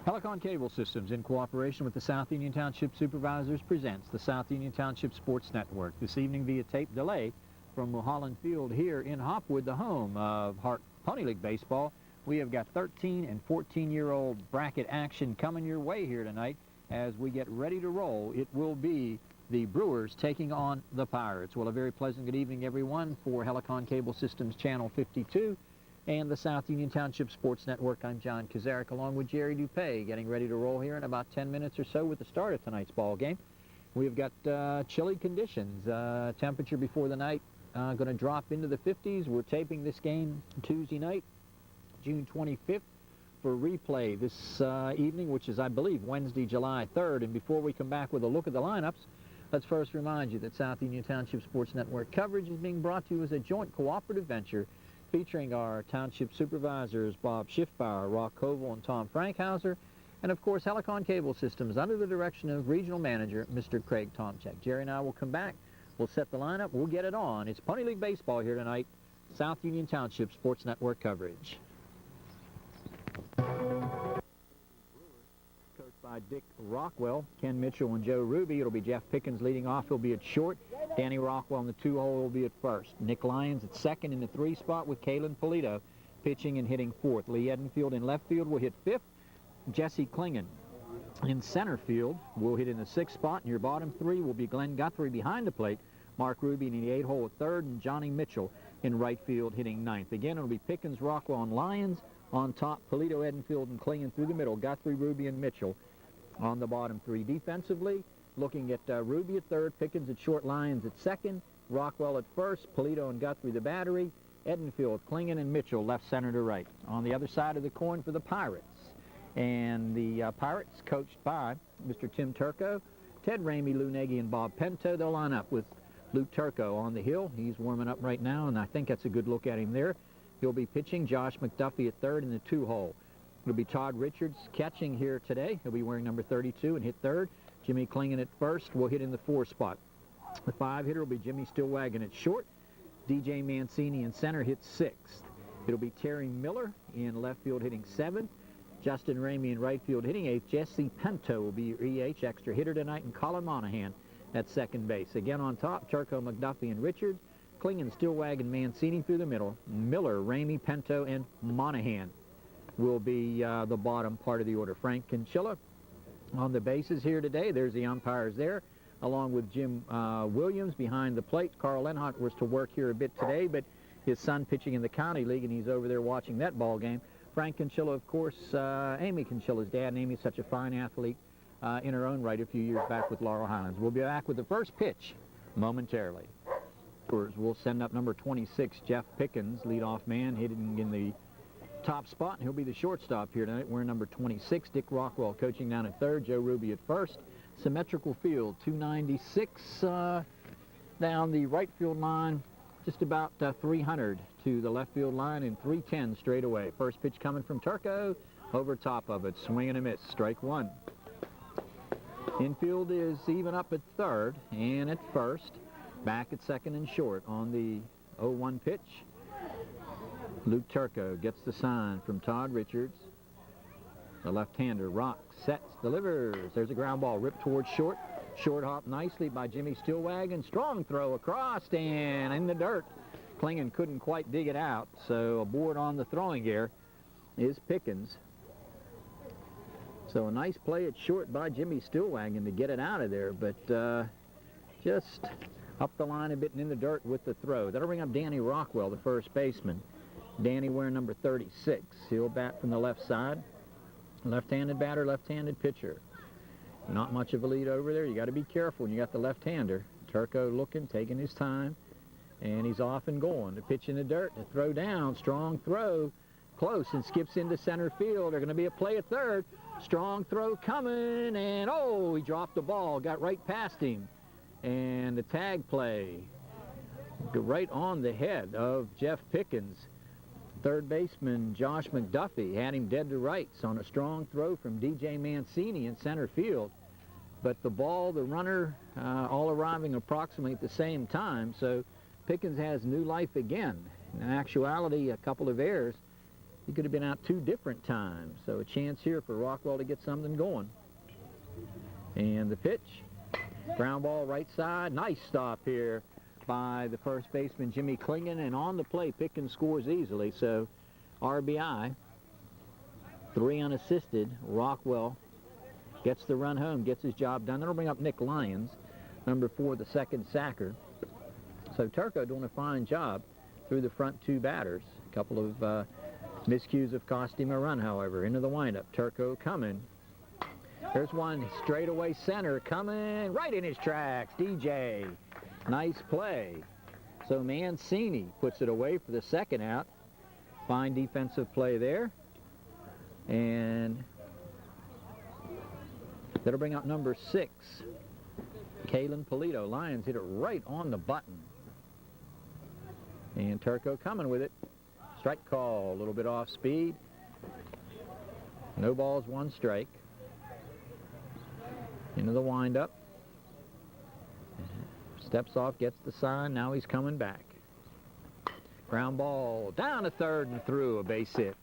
Helicon Cable Systems, in cooperation with the South Union Township Supervisors, presents the South Union Township Sports Network. This evening via tape delay from Mulholland Field here in Hopwood, the home of HARC Pony League Baseball. We have got 13 and 14-year-old bracket action coming your way here tonight as we get ready to roll. It will be the Brewers taking on the Pirates. Well, a very pleasant good evening, everyone, for Helicon Cable Systems Channel 52. And the South Union Township Sports Network. I'm John Kazarek along with Jerry Dupay, getting ready to roll here in about 10 minutes or so with the start of tonight's ball game. We've got chilly conditions. Temperature before the night going to drop into the 50s. We're taping this game Tuesday night, June 25th, for replay this evening, which is, I believe, Wednesday, July 3rd. And before we come back with a look at the lineups, let's first remind you that South Union Township Sports Network coverage is being brought to you as a joint cooperative venture featuring our township supervisors, Bob Schiffbauer, Rock Koval, and Tom Frankhauser, and of course Helicon Cable Systems under the direction of regional manager Mr. Craig Tomczyk. Jerry and I will come back, we'll set the lineup, we'll get it on. It's Pony League Baseball here tonight, South Union Township Sports Network coverage. Coached by Dick Rockwell, Ken Mitchell, and Joe Ruby. It'll be Jeff Pickens leading off. He'll be at short. Danny Rockwell in the 2-hole will be at first. Nick Lyons at second in the 3 spot with Kalen Polito pitching and hitting 4th. Lee Edenfield in left field will hit 5th. Jesse Klingon in center field will hit in the 6th spot. And your bottom 3 will be Glenn Guthrie behind the plate, Mark Ruby in the 8-hole at 3rd, and Johnny Mitchell in right field hitting 9th. Again, it'll be Pickens, Rockwell, and Lyons. On top, Polito, Edenfield, and Klingon through the middle. Guthrie, Ruby, and Mitchell on the bottom 3. Defensively, looking at Ruby at 3rd, Pickens at short, Lyons at 2nd, Rockwell at 1st, Polito and Guthrie the battery, Edenfield, Klingon, and Mitchell left, center to right. On the other side of the coin for the Pirates. And the Pirates, coached by Mr. Tim Turco, Ted Ramey, Lou Nagy, and Bob Pinto. They'll line up with Luke Turco on the hill. He's warming up right now, and I think that's a good look at him there. He'll be pitching. Josh McDuffie at 3rd in the 2-hole. It'll be Todd Richards catching here today. He'll be wearing number 32 and hit 3rd. Jimmy Klingon at 1st will hit in the 4 spot. The 5-hitter will be Jimmy Stillwagon at short. DJ Mancini in center hits 6th. It'll be Terry Miller in left field hitting 7th. Justin Ramey in right field hitting 8th. Jesse Pinto will be your EH extra hitter tonight, and Colin Monahan at second base. Again on top, Turco, McDuffie, and Richards. Klingon, Stillwagon, Mancini through the middle. Miller, Ramey, Pinto, and Monahan will be the bottom part of the order. Frank Conchilla on the bases here today. There's the umpires there, along with Jim Williams behind the plate. Carl Lenhart was to work here a bit today, but his son pitching in the county league, and he's over there watching that ball game. Frank Conchilla, of course, Amy Conchilla's dad, and Amy's such a fine athlete in her own right a few years back with Laurel Highlands. We'll be back with the first pitch momentarily. We'll send up number 26, Jeff Pickens, leadoff man, hitting in the top spot, and he'll be the shortstop here tonight. We're number 26, Dick Rockwell coaching down at 3rd, Joe Ruby at 1st. Symmetrical field, 296 down the right field line, just about 300 to the left field line, and 310 straight away. First pitch coming from Turco, over top of it, swing and a miss, strike 1. Infield is even up at 3rd and at 1st. Back at 2nd and short on the 0-1 pitch. Luke Turco gets the sign from Todd Richards. The left-hander rocks, sets, delivers. There's a ground ball ripped towards short. Short hop nicely by Jimmy Stillwagon. Strong throw across and in the dirt. Klingon couldn't quite dig it out, so aboard on the throwing gear is Pickens. So a nice play at short by Jimmy Stillwagon to get it out of there, but just up the line a bit and in the dirt with the throw. That'll bring up Danny Rockwell, the first baseman. Danny wearing number 36. He'll bat from the left side. Left-handed batter, left-handed pitcher. Not much of a lead over there. You got to be careful when you got the left-hander. Turco looking, taking his time, and he's off and going. The pitch in the dirt, the throw down, strong throw, close, and skips into center field. They're going to be a play at 3rd. Strong throw coming, and oh, he dropped the ball, got right past him. And the tag play right on the head of Jeff Pickens. Third baseman Josh McDuffie had him dead to rights on a strong throw from DJ Mancini in center field. But the ball, the runner, all arriving approximately at the same time. So Pickens has new life again. In actuality, a couple of errors He could have been out 2 different times. So a chance here for Rockwell to get something going. And the pitch. Ground ball right side. Nice stop here by the first baseman, Jimmy Klingon. And on the play, Pickens scores easily. So RBI. 3 unassisted. Rockwell gets the run home, gets his job done. That'll bring up Nick Lyons, number 4, the second sacker. So Turco doing a fine job through the front 2 batters. A couple of miscues have cost him a run, however. Into the windup. Turco coming. There's one straightaway center coming right in his tracks. DJ. Nice play. So Mancini puts it away for the second out. Fine defensive play there. And that'll bring up number 6, Kalen Polito. Lions hit it right on the button. And Turco coming with it. Strike call, a little bit off speed. No balls, 1 strike. Into the windup. Steps off, gets the sign. Now he's coming back. Ground ball down to third and through, a base hit.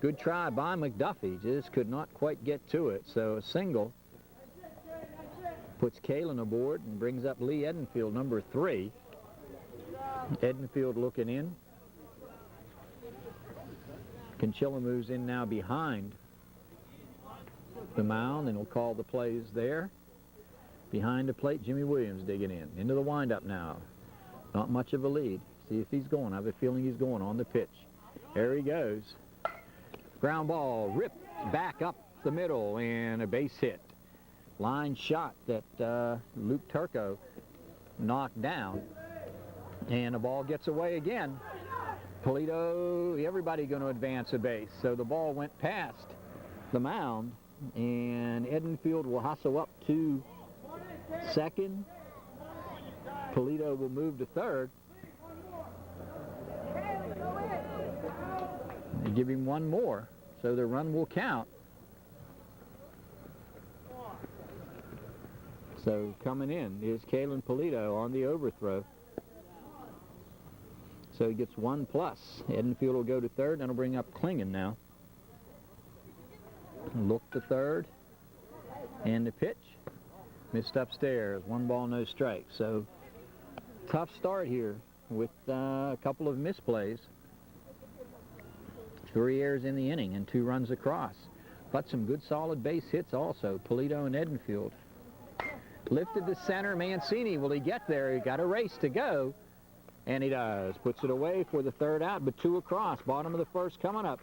Good try by McDuffie, just could not quite get to it. So a single puts Kalen aboard and brings up Lee Edenfield, number 3. Edenfield looking in. Conchilla moves in now behind the mound, and will call the plays there. Behind the plate, Jimmy Williams digging in. Into the windup now. Not much of a lead. See if he's going. I have a feeling he's going on the pitch. There he goes. Ground ball ripped back up the middle, and a base hit. Line shot that Luke Turco knocked down, and the ball gets away again. Polito, everybody going to advance a base. So the ball went past the mound, and Edenfield will hustle up to second. Polito will move to third. They give him 1 more, so the run will count. So coming in is Kalen Polito on the overthrow. So he gets 1+. Edenfield will go to third, and that'll bring up Klingon now. Look to third, and the pitch. Missed upstairs, 1 ball, no strike. So tough start here with a couple of misplays. 3 errors in the inning and 2 runs across. But some good solid base hits also. Polito and Edenfield. Lifted to center. Mancini, will he get there? He got a race to go. And he does. Puts it away for the third out, but 2 across. Bottom of the first coming up.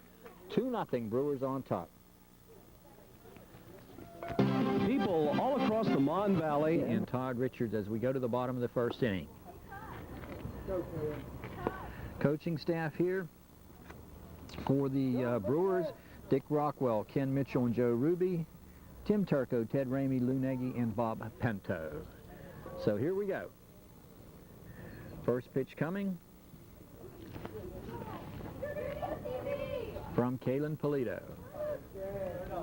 2-0, Brewers on top. People all across the Mon Valley. And Todd Richards as we go to the bottom of the first inning. Coaching staff here for the Brewers: Dick Rockwell, Ken Mitchell, and Joe Ruby, Tim Turco, Ted Ramey, Lou Nagy, and Bob Pinto. So here we go. First pitch coming from Kalen Polito.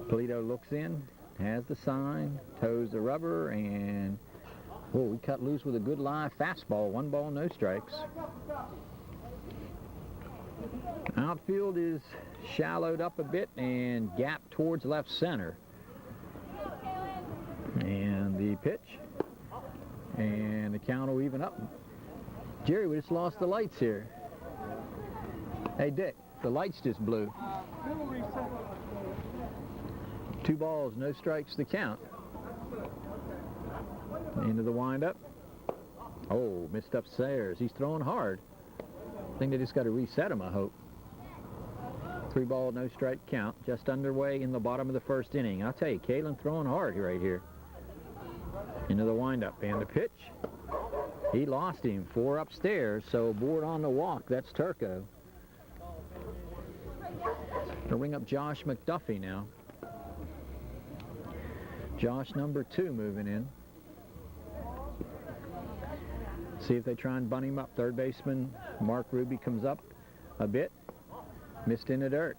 Polito looks in, has the sign, toes the rubber, and we cut loose with a good live fastball. 1 ball, no strikes. Outfield is shallowed up a bit and gapped towards left center. And the pitch, and the count will even up. Jerry, we just lost the lights here. Hey, Dick, the lights just blew. 2 balls, no strikes to count. Into the windup. Oh, missed upstairs. He's throwing hard. I think they just got to reset him, I hope. 3 ball, no strike count. Just underway in the bottom of the first inning. I'll tell you, Kalen throwing hard right here. Into the windup, and the pitch. He lost him. 4 upstairs, so aboard on the walk. That's Turco. They'll ring up Josh McDuffie now. Josh, number 2, moving in. See if they try and bunt him up. Third baseman Mark Ruby comes up a bit. Missed in the dirt.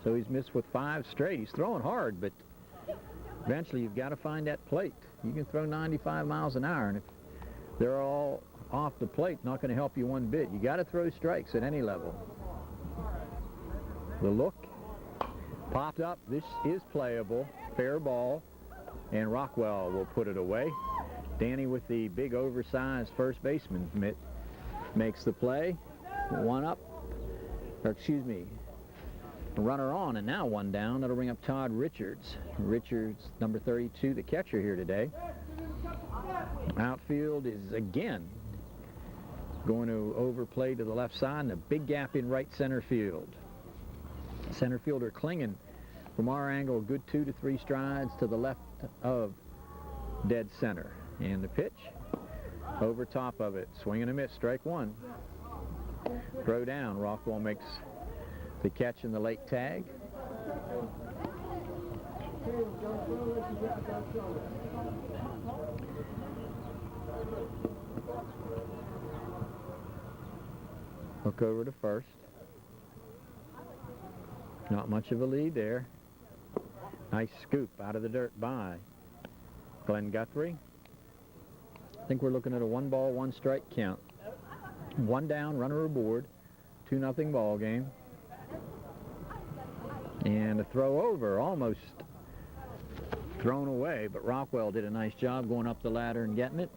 So he's missed with 5 straight. He's throwing hard, but eventually you've got to find that plate. You can throw 95 miles an hour, and if they're all off the plate, not going to help you one bit. You got to throw strikes at any level. The look popped up. This is playable. Fair ball. And Rockwell will put it away. Danny with the big oversized first baseman's mitt makes the play. One up. Or excuse me. Runner on, and now one down. That'll bring up Todd Richards. Richards, number 32, the catcher here today. Outfield is again going to overplay to the left side, and a big gap in right center field. Center fielder Klingen, from our angle, a good 2 to 3 strides to the left of dead center. And the pitch over top of it. Swing and a miss, strike one. Throw down. Rockwell makes the catch in the late tag. Hook over to first. Not much of a lead there. Nice scoop out of the dirt by Glenn Guthrie. I think we're looking at a 1-ball, 1-strike count. One down, runner aboard. 2-0 ball game. And a throw over, almost thrown away, but Rockwell did a nice job going up the ladder and getting it.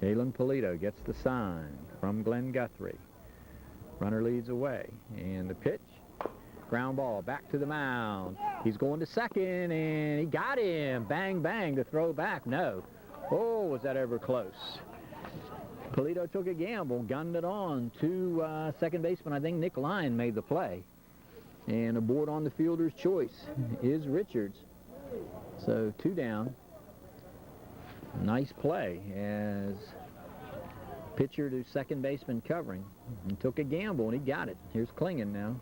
Kalen Polito gets the sign from Glenn Guthrie. Runner leads away, and the pitch, ground ball back to the mound. He's going to second, and he got him. Bang, bang, the throw back. No. Oh, was that ever close. Polito took a gamble, gunned it on to second baseman. I think Nick Lyon made the play. And aboard on the fielder's choice is Richards. So 2 down. Nice play as pitcher to second baseman covering. He took a gamble and he got it. Here's Klingen now.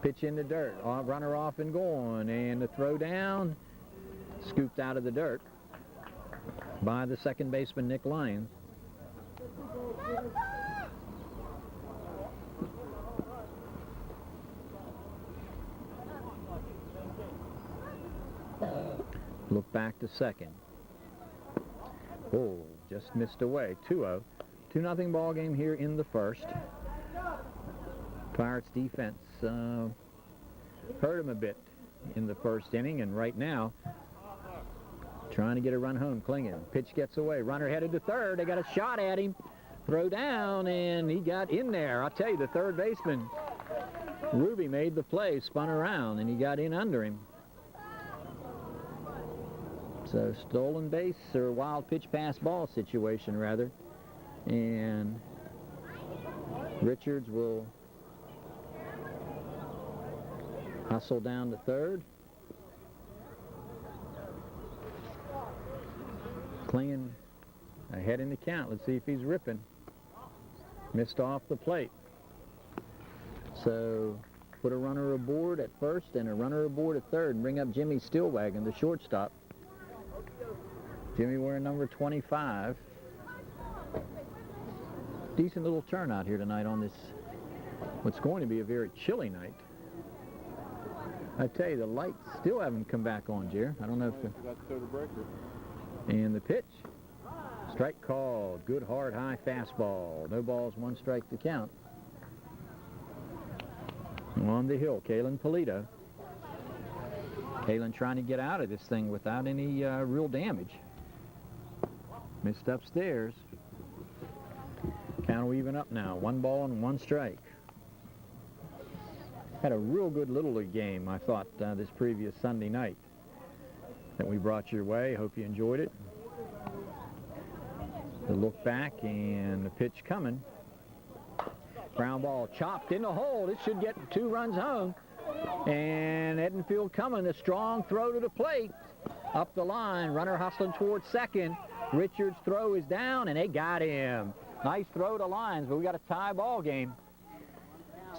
Pitch in the dirt. Runner off and going. And the throw down. Scooped out of the dirt by the second baseman, Nick Lyons. Look back to second. Oh, just missed away. 2-0. 2-0 ball game here in the first. Pirates defense hurt him a bit in the first inning, and right now trying to get a run home. Klingen. Pitch gets away. Runner headed to third. They got a shot at him. Throw down, and he got in there. I'll tell you, the third baseman, Ruby, made the play, spun around, and he got in under him. So stolen base, or wild pitch pass ball situation, rather. And Richards will hustle down to third. Klingen ahead in the count. Let's see if he's ripping. Missed off the plate. So put a runner aboard at first and a runner aboard at third and bring up Jimmy Stillwagon, the shortstop. Jimmy wearing number 25. Decent little turnout here tonight on this, what's going to be a very chilly night. I tell you, the lights still haven't come back on, Jer. I don't know if and the pitch. Strike called. Good, hard, high fastball. No balls, 1 strike to count. On the hill, Kalen Polito. Kalen trying to get out of this thing without any real damage. Missed upstairs. Count will even up now. 1 ball and 1 strike. Had a real good Little League game, I thought, this previous Sunday night that we brought your way. Hope you enjoyed it. The look back and the pitch coming. Ground ball chopped in the hole. This should get 2 runs home. And Edenfield coming. A strong throw to the plate. Up the line. Runner hustling towards second. Richards' throw is down, and they got him. Nice throw to Lyons, but we got a tie ball game.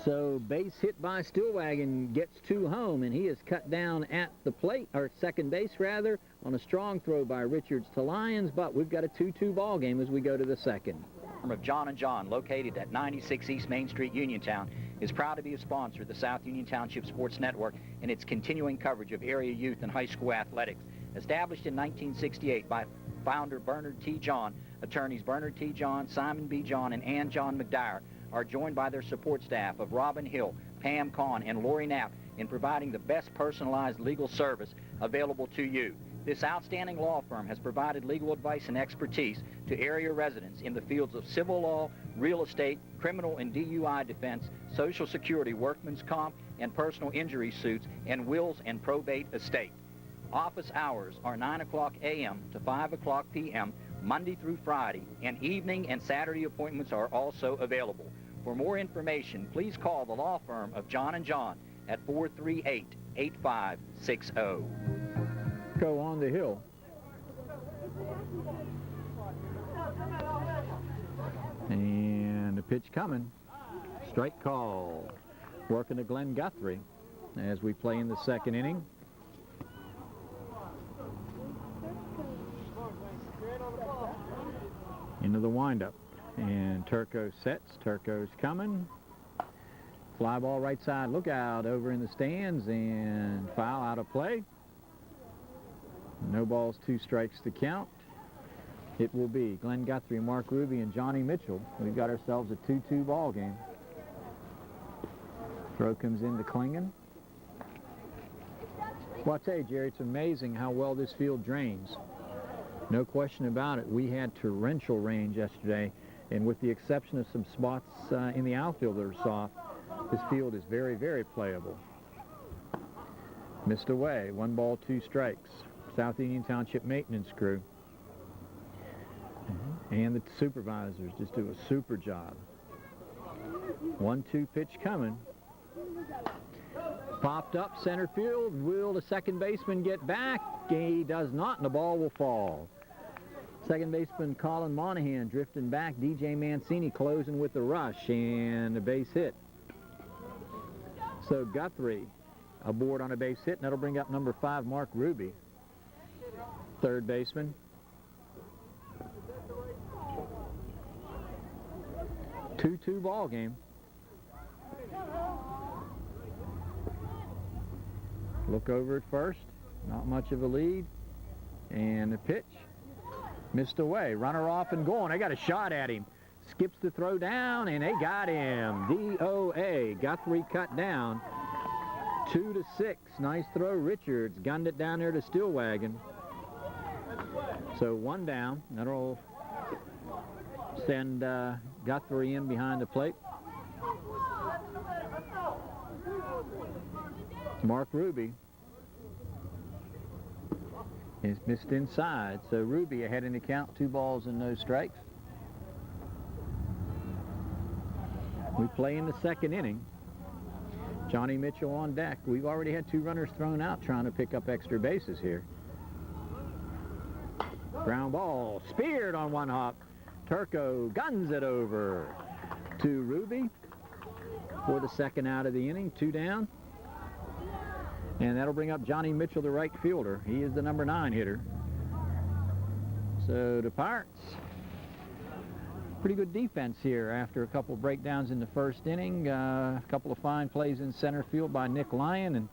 So base hit by Stillwagon gets 2 home, and he is cut down at the plate, or second base rather, on a strong throw by Richards to Lyons, but we've got a 2-2 ball game as we go to the second. Of John & John, located at 96 East Main Street, Uniontown, is proud to be a sponsor of the South Union Township Sports Network and its continuing coverage of area youth and high school athletics. Established in 1968 by founder Bernard T. John, attorneys Bernard T. John, Simon B. John, and Ann John McDyer are joined by their support staff of Robin Hill, Pam Kahn, and Lori Knapp in providing the best personalized legal service available to you. This outstanding law firm has provided legal advice and expertise to area residents in the fields of civil law, real estate, criminal and DUI defense, Social Security, workman's comp, and personal injury suits, and wills and probate estate. Office hours are 9 o'clock a.m. to 5 o'clock p.m. Monday through Friday, and evening and Saturday appointments are also available. For more information, please call the law firm of John & John at 438-8560. Go on the hill. And the pitch coming. Strike call. Working to Glenn Guthrie as we play in the second inning. Into the windup. And Turco sets. Turco's coming. Fly ball right side. Look out over in the stands, and foul out of play. No balls, 2 strikes to count. It will be Glenn Guthrie, Mark Ruby, and Johnny Mitchell. We've got ourselves a 2-2 ball game. Throw comes into Klingon. Well, I tell you, Jerry, it's amazing how well this field drains. No question about it. We had torrential rain yesterday, and with the exception of some spots in the outfield that are soft, this field is very, very playable. Missed away. 1 ball, 2 strikes. South Union Township maintenance crew and the supervisors just do a super job. 1-2 pitch coming. Popped up center field. Will the second baseman get back? He does not, and the ball will fall. Second baseman Colin Monahan drifting back. DJ Mancini closing with the rush and a base hit. So Guthrie aboard on a base hit, and that'll bring up number 5, Mark Ruby. Third baseman. Two-two ball game. Look over at first. Not much of a lead. And the pitch. Missed away. Runner off and going. They got a shot at him. Skips the throw down, and they got him. DOA. Guthrie cut down. 2-6. Nice throw. Richards gunned it down there to Stillwagon. So 1 down. That'll send Guthrie in behind the plate. Mark Ruby is missed inside. So Ruby ahead in the count. 2 balls and no strikes. We play in the second inning. Johnny Mitchell on deck. We've already had 2 runners thrown out trying to pick up extra bases here. Ground ball, speared on 1 hop. Turco guns it over to Ruby for the second out of the inning. 2 down. And that'll bring up Johnny Mitchell, the right fielder. He is the number 9 hitter. So the Pirates, pretty good defense here after a couple of breakdowns in the first inning. A couple of fine plays in center field by Nick Lyon, and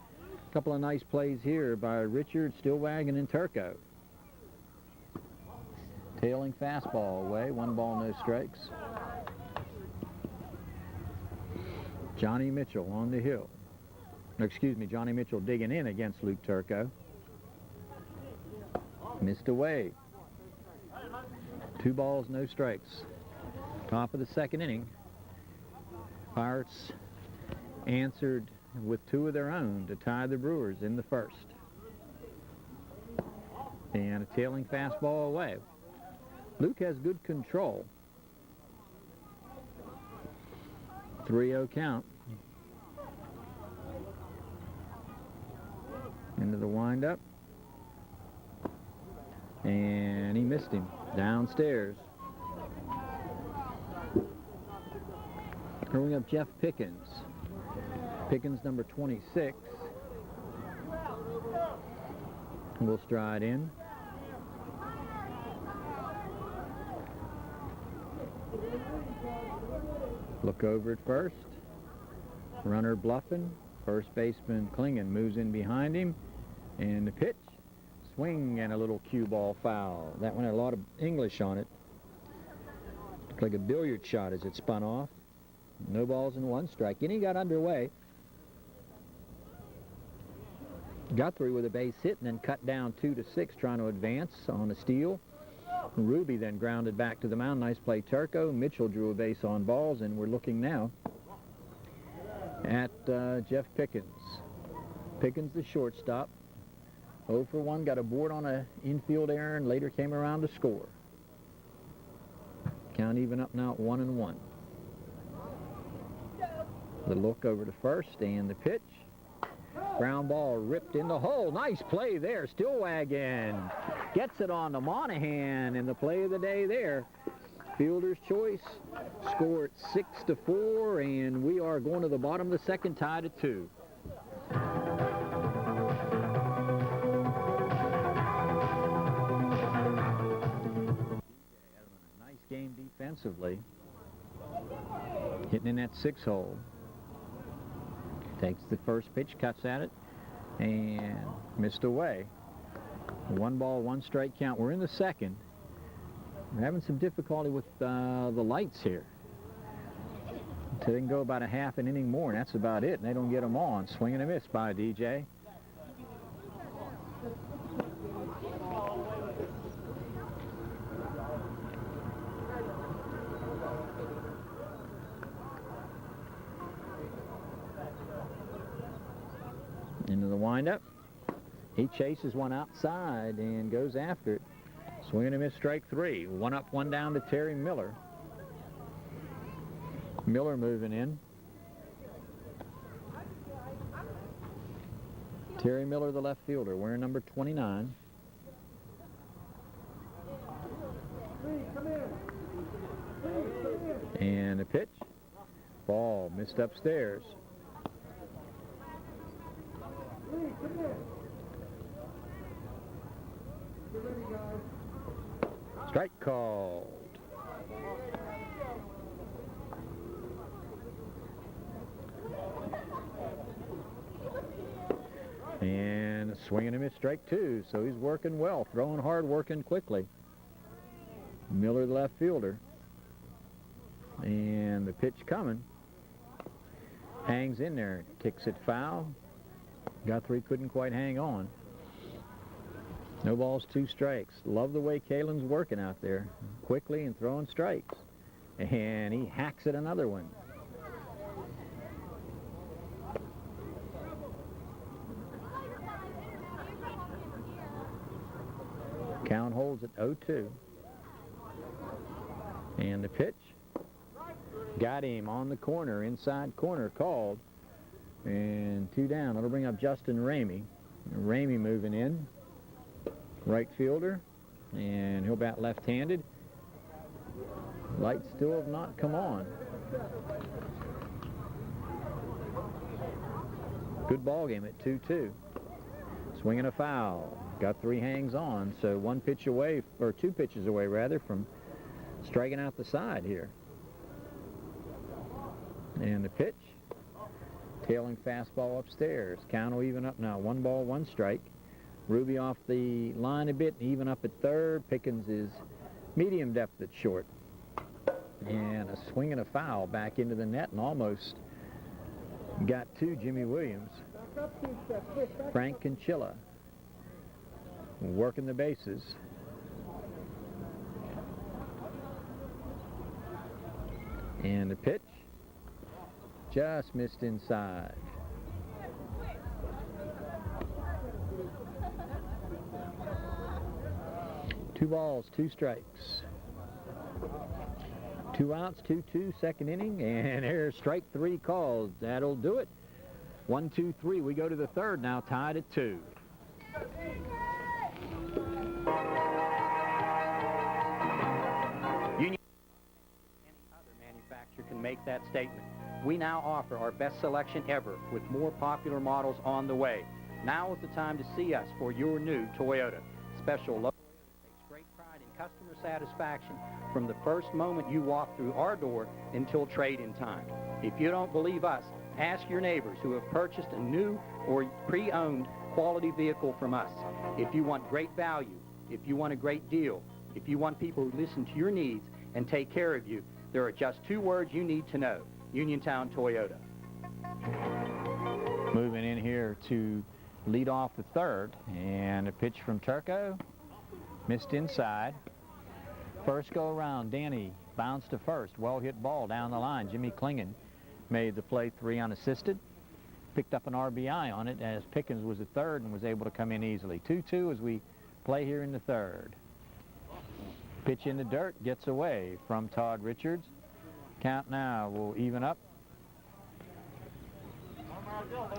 a couple of nice plays here by Richard, Stillwagon, and Turco. Tailing fastball away. 1 ball, no strikes. Johnny Mitchell on the hill. Excuse me, Johnny Mitchell digging in against Luke Turco. Missed away. 2 balls, no strikes. Top of the second inning. Pirates answered with 2 of their own to tie the Brewers in the first. And a tailing fastball away. Luke has good control. 3-0 count. Into the windup. And he missed him downstairs. Throwing up Jeff Pickens. Pickens number 26. Will stride in. Look over at first. Runner bluffing. First baseman Klingon moves in behind him. And the pitch. swing and a little cue ball foul. That one had a lot of English on it. Looked like a billiard shot as it spun off. No balls and 1 strike. Inning got underway. Guthrie with a base hit and then cut down 2-6 trying to advance on a steal. Ruby then grounded back to the mound. Nice play, Turco. Mitchell drew a base on balls, and we're looking now at Jeff Pickens. Pickens, the shortstop. 0 for 1, got a board on an infield error and later came around to score. Count even up now at 1-1. The look over to first and the pitch. Ground ball ripped in the hole. Nice play there. Stillwagon gets it on to Monahan in the play of the day there. Fielder's choice. Score at 6-4, and we are going to the bottom of the second, tied at 2. Nice game defensively. Hitting in that 6 hole. Takes the first pitch, cuts at it, and missed away. 1 ball, 1 strike count. We're in the second. We're having some difficulty with the lights here. So they can go about a half an inning more, and that's about it, and they don't get them on. Swing and a miss by DJ. Into the windup. He chases one outside and goes after it. Swing and a miss, strike 3. 1 up, 1 down to Terry Miller. Miller moving in. Terry Miller, the left fielder, wearing number 29. And a pitch. Ball missed upstairs. Strike called. And a swing and a miss, strike 2. So he's working well, throwing hard, working quickly. Miller, the left fielder. And the pitch coming. Hangs in there, kicks it foul. Guthrie couldn't quite hang on. No balls, 2 strikes. Love the way Kalen's working out there. Quickly and throwing strikes. And he hacks at another one. Count holds at 0-2. And the pitch. Got him on the corner, inside corner called. And 2 down. That'll bring up Justin Ramey. Ramey moving in. Right fielder. And he'll bat left-handed. Lights still have not come on. Good ball game at 2-2. Swinging a foul. Guthrie hangs on. So 1 pitch away, or 2 pitches away rather, from striking out the side here. And the pitch. Tailing fastball upstairs. Count will even up now. 1 ball, 1 strike. Ruby off the line a bit, even up at third. Pickens is medium depth at short. And a swing and a foul back into the net, and almost got to Jimmy Williams. Frank Conchilla working the bases. And the pitch. Just missed inside. Two balls, 2 strikes. 2 outs, 2-2, second inning, and there's strike 3 called. That'll do it. 1, 2, 3. We go to the third now, tied at 2. Union. Any other manufacturer can make that statement. We now offer our best selection ever with more popular models on the way. Now is the time to see us for your new Toyota. Special low takes great pride in customer satisfaction from the first moment you walk through our door until trade-in time. If you don't believe us, ask your neighbors who have purchased a new or pre-owned quality vehicle from us. If you want great value, if you want a great deal, if you want people who listen to your needs and take care of you, there are just 2 words you need to know: Uniontown Toyota. Moving in here to lead off the third, and a pitch from Turco, missed inside. First go around, Danny bounced to first, well hit ball down the line. Jimmy Klingon made the play 3 unassisted, picked up an RBI on it as Pickens was at third and was able to come in easily. 2-2 as we play here in the third. Pitch in the dirt, gets away from Todd Richards. Count now will even up.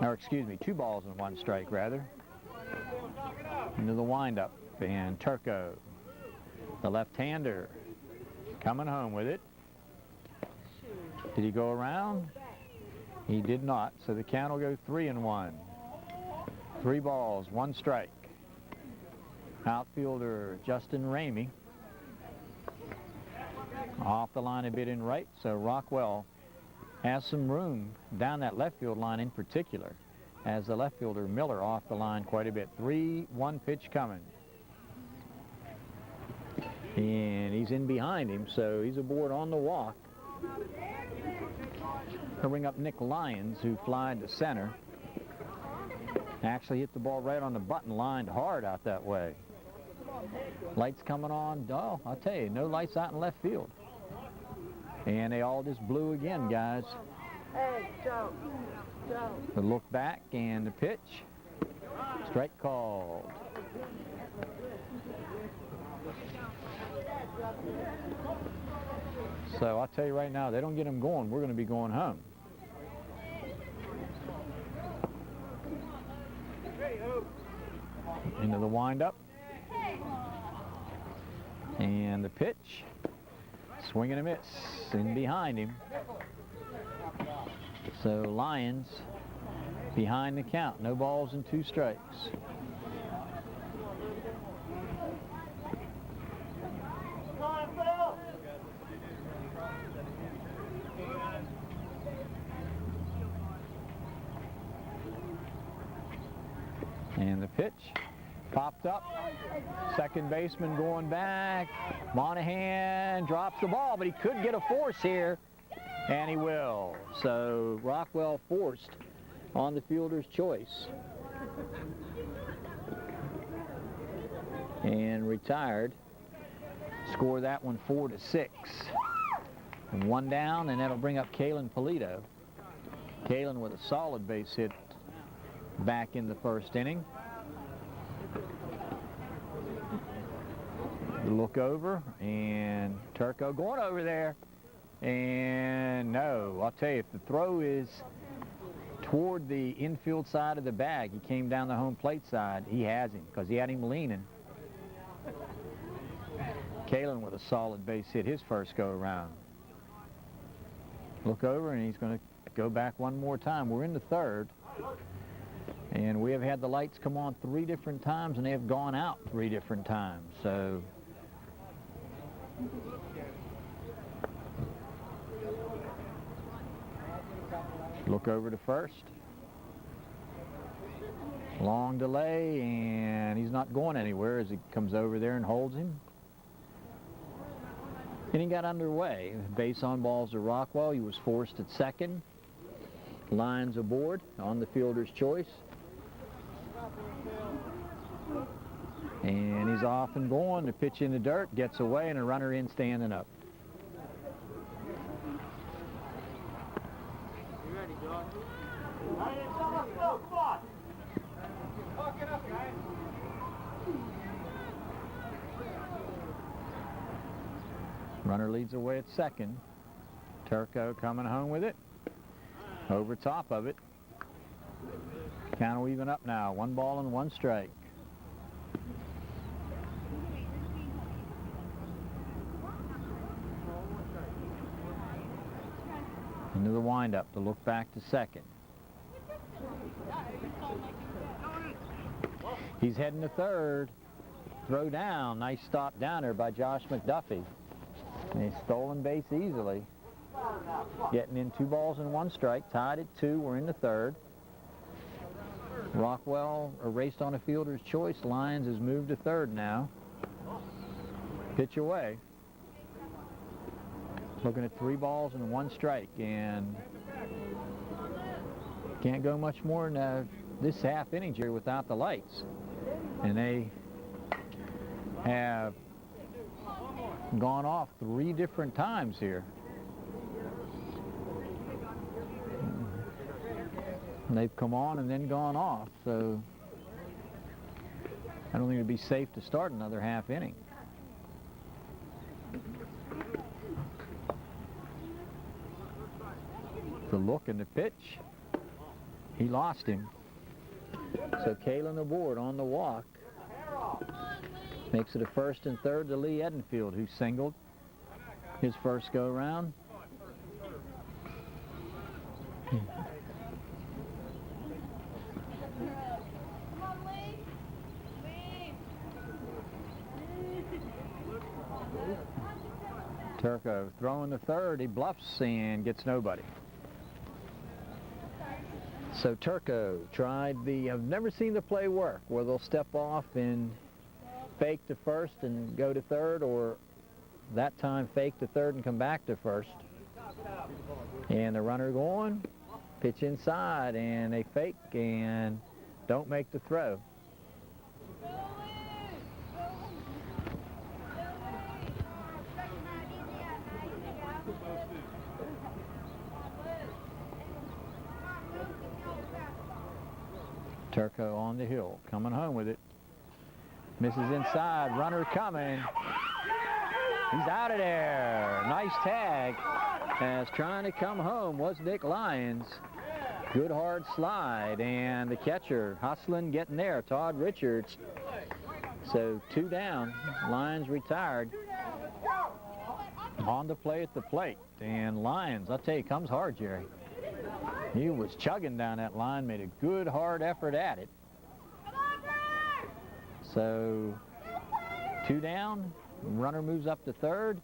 Or excuse me, 2 balls and 1 strike rather. Into the windup, and Turco, the left-hander, coming home with it. Did he go around? He did not, so the count will go 3-1. 3 balls, 1 strike. Outfielder Justin Ramey off the line a bit in right, so Rockwell has some room down that left field line in particular, as the left fielder Miller off the line quite a bit. 3-1 pitch coming. And he's in behind him, so he's aboard on the walk. He'll bring up Nick Lyons, who flied to center. Actually hit the ball right on the button, lined hard out that way. Lights coming on. Oh, I'll tell you, no lights out in left field. And they all just blew again, guys. Hey, Joe. The look back and the pitch. Strike called. So I'll tell you right now, they don't get them going, we're going to be going home. Into the windup. And the pitch. Swing and a miss. In behind him. So Lyons behind the count. No balls and 2 strikes. And the pitch popped up. Second baseman going back. Monahan drops the ball, but he could get a force here, and he will. So Rockwell forced on the fielder's choice and retired. Score that one 4-6. And 1 down, and that'll bring up Kalen Polito. Kalen with a solid base hit back in the first inning. Look over, and Turco going over there, and no, I'll tell you, if the throw is toward the infield side of the bag, he came down the home plate side, he has him, because he had him leaning. Kalen with a solid base hit his first go around. Look over, and he's going to go back one more time. We're in the third, and we have had the lights come on 3 different times, and they have gone out 3 different times. So look over to first. Long delay, and he's not going anywhere as he comes over there and holds him. Inning got underway. Base on balls to Rockwell. He was forced at second. Lyons aboard on the fielder's choice. And he's off and going. The pitch in the dirt, gets away, and a runner in standing up. You ready, John? Runner leads away at second. Turco coming home with it. Over top of it. Count will even up now. 1 ball and 1 strike. Into the windup to look back to second. He's heading to third. Throw down. Nice stop down there by Josh McDuffie. And he's stolen base easily. Getting in 2 balls and 1 strike. Tied at 2. We're in the third. Rockwell erased on a fielder's choice. Lyons has moved to third now. Pitch away. Looking at 3 balls and 1 strike, and can't go much more than this half inning here without the lights. And they have gone off 3 different times here. And they've come on and then gone off, so I don't think it'd be safe to start another half inning. The look and the pitch, he lost him. So Kalen aboard on the walk. Makes it a first and third to Lee Edenfield, who singled his first go round. Turco throwing the third, he bluffs and gets nobody. So Turco tried I've never seen the play work, where they'll step off and fake to first and go to third, or that time fake to third and come back to first. And the runner going, pitch inside, and they fake and don't make the throw. Turco on the hill, coming home with it. Misses inside, runner coming. He's out of there. Nice tag. As trying to come home was Nick Lyons. Good hard slide, and the catcher hustling, getting there, Todd Richards. So 2 down. Lyons retired. On to play at the plate, and Lyons, I'll tell you, comes hard, Jerry. He was chugging down that line, made a good hard effort at it. So 2 down, runner moves up to third.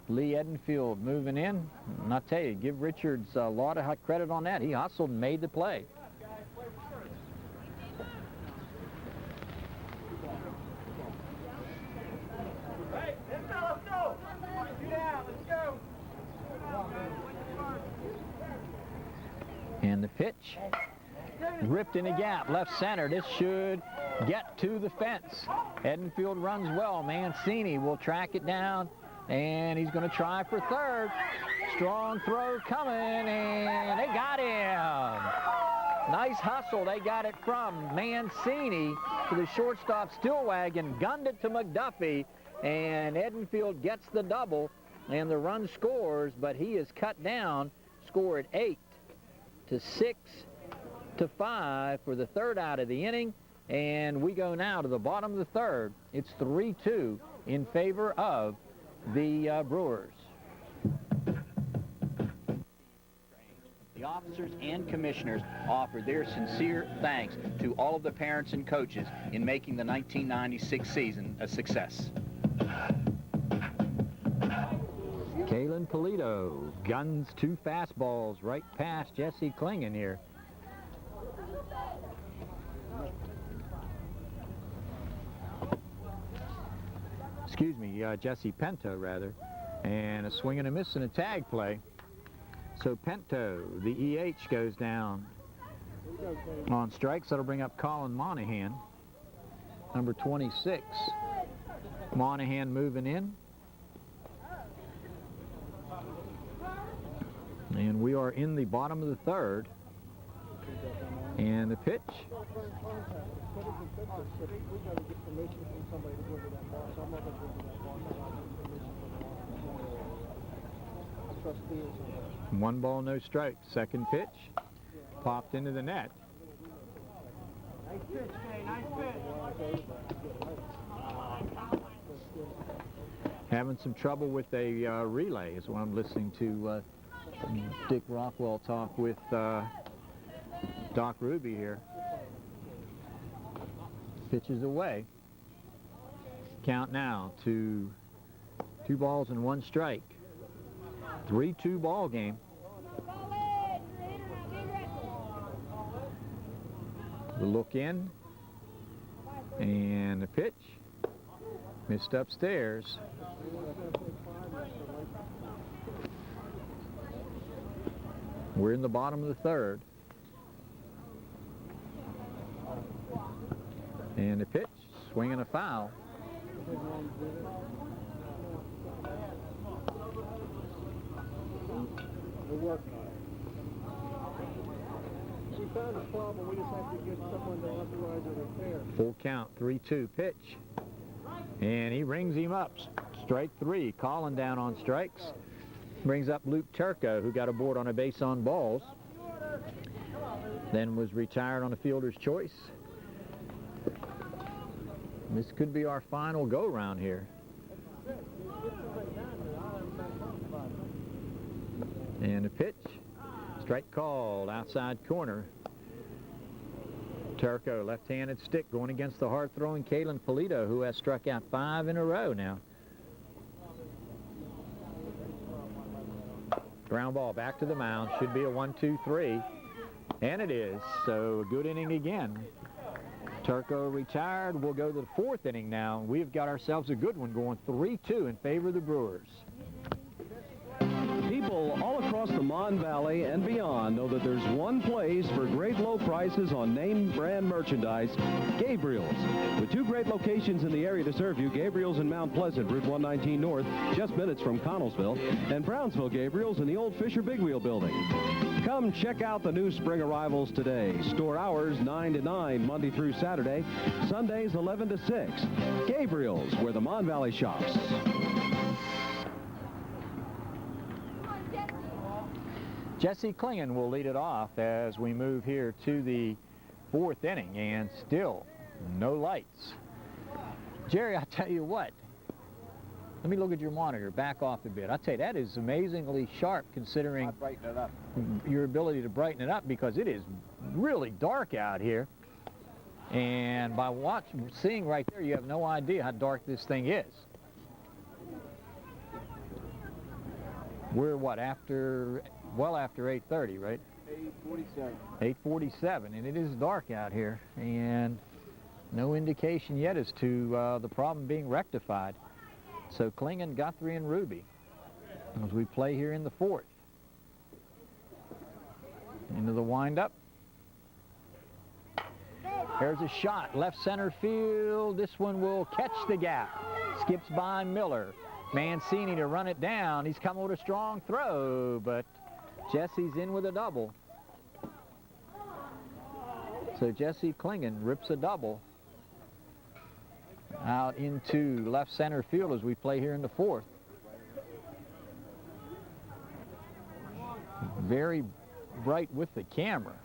Lee Edenfield moving in. And I'll tell you, give Richards a lot of credit on that. He hustled and made the play. Hey, let's go. 2 down, let's go. And the pitch, ripped in the gap, left center. This should get to the fence. Edenfield runs well. Mancini will track it down, and he's going to try for third. Strong throw coming, and they got him. Nice hustle. They got it from Mancini to the shortstop Stillwagon, gunned it to McDuffie, and Edenfield gets the double, and the run scores, but he is cut down. Score at 8-6-5 for the third out of the inning. And we go now to the bottom of the third. It's 3-2 in favor of the Brewers. The officers and commissioners offer their sincere thanks to all of the parents and coaches in making the 1996 season a success. Kalen Polito guns 2 fastballs right past Jesse Klingon here. Excuse me, Jesse Pinto rather. And a swing and a miss and a tag play. So Pinto, the EH, goes down on strikes. That'll bring up Colin Monahan, number 26. Monahan moving in. And we are in the bottom of the third. And the pitch. One ball, no strike. Second pitch. Popped into the net. Nice pitch, Kay, nice pitch. Having some trouble with a relay is what I'm listening to Dick Rockwell talk with Doc Ruby here. Pitches away. Count now to 2 balls and 1 strike. 3-2 ball game. The look in. And the pitch. Missed upstairs. We're in the bottom of the third. And the pitch, swinging a foul. We're working on it. We found a problem. We just have to get someone to authorize a repair. Full count, 3-2 pitch. And he rings him up. Strike three. Colin down on strikes. Brings up Luke Turco, who got aboard on a base on balls. Then was retired on a fielder's choice. This could be our final go-round here. And a pitch. Strike called, outside corner. Turco, left-handed stick, going against the hard-throwing Kalen Polito, who has struck out 5 in a row now. Ground ball back to the mound. Should be a 1-2-3. And it is. So a good inning again. Turco retired. We'll go to the fourth inning now. We've got ourselves a good one going 3-2 in favor of the Brewers. People all across the Mon Valley and beyond know that there's one place for great low prices on name brand merchandise, Gabriel's. With 2 great locations in the area to serve you, Gabriel's in Mount Pleasant, Route 119 North, just minutes from Connellsville, and Brownsville Gabriel's in the old Fisher Big Wheel building. Come check out the new spring arrivals today. Store hours 9 to 9, Monday through Saturday, Sundays 11 to 6. Gabriel's, where the Mon Valley shops. Jesse Klingon will lead it off as we move here to the fourth inning, and still no lights. Jerry, I tell you what, let me look at your monitor, back off a bit. I tell you, that is amazingly sharp considering your ability to brighten it up, because it is really dark out here. And by seeing right there, you have no idea how dark this thing is. We're what, well after 8:30, right? 8:47. 8:47, and it is dark out here, and no indication yet as to the problem being rectified. So Klingon, Guthrie, and Ruby as we play here in the fourth. Into the windup. There's a shot, left center field. This one will catch the gap. Skips by Miller. Mancini to run it down. He's come with a strong throw, but Jesse's in with a double. So Jesse Klingon rips a double out into left center field as we play here in the fourth. Very bright with the camera,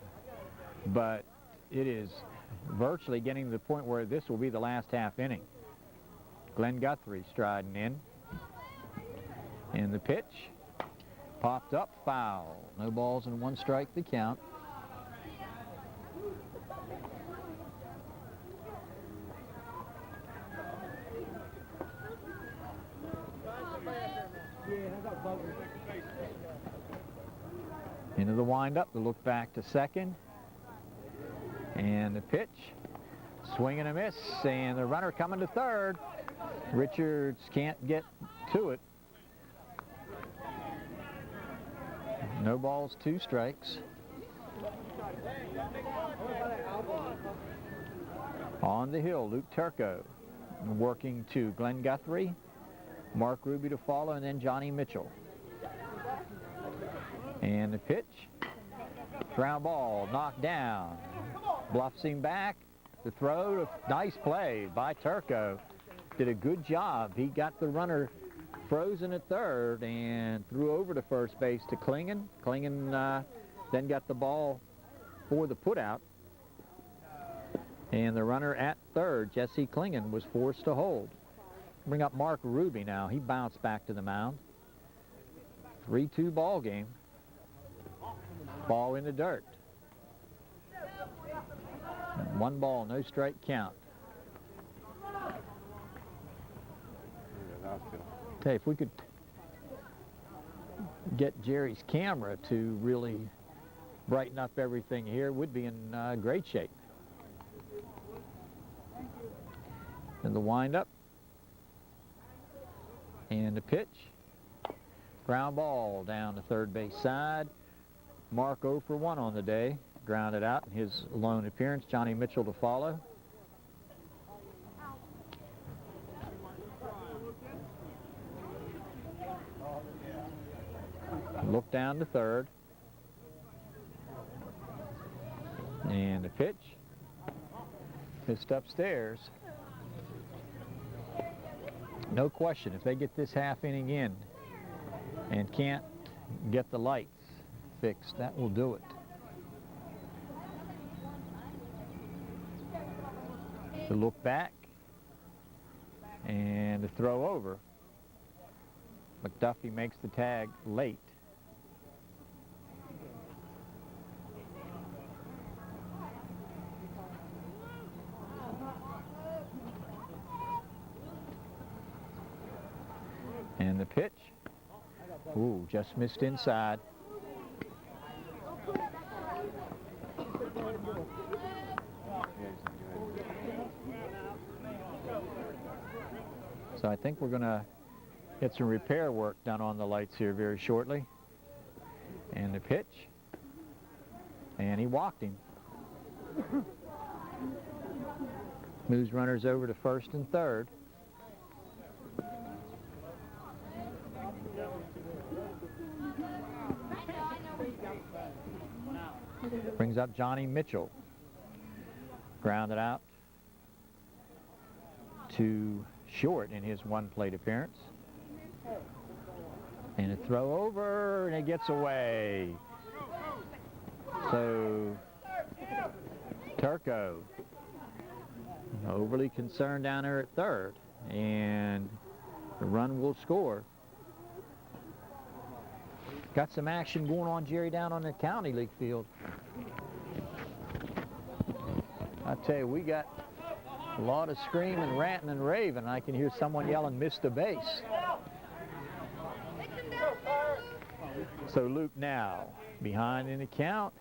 but it is virtually getting to the point where this will be the last half inning. Glenn Guthrie striding in. And the pitch popped up, foul. No balls and 1 strike to count. Into the windup, the look back to second. And the pitch, swing and a miss, and the runner coming to third. Richards can't get to it. No balls, 2 strikes. On the hill, Luke Turco working to Glenn Guthrie, Mark Ruby to follow, and then Johnny Mitchell. And the pitch, ground ball, knocked down. Bluffs him back. The throw, nice play by Turco. Did a good job. He got the runner frozen at third and threw over to first base to Klingon. Klingon then got the ball for the putout. And the runner at third, Jesse Klingon, was forced to hold. Bring up Mark Ruby now. He bounced back to the mound. 3-2 ball game. Ball in the dirt. 1 ball, no strike count. Hey, if we could get Jerry's camera to really brighten up everything here, we'd be in great shape. And the windup. And the pitch. Ground ball down the third base side. Mark 0 for 1 on the day. Grounded out in his lone appearance. Johnny Mitchell to follow. Look down to third. And the pitch. Missed upstairs. No question, if they get this half inning in and can't get the lights fixed, that will do it. The look back and the throw over. McDuffie makes the tag late. And the pitch. Ooh, just missed inside. So I think we're going to get some repair work done on the lights here very shortly. And the pitch. And he walked him. Moves runners over to first and third. Brings up Johnny Mitchell. Grounded out to short in his one plate appearance. And a throw over, and it gets away. So Turco overly concerned down there at third, and the run will score. Got some action going on, Jerry, down on the County League field. I tell you, we got a lot of screaming, ranting, and raving. I can hear someone yelling, "Missed a base." So Luke now behind in the count.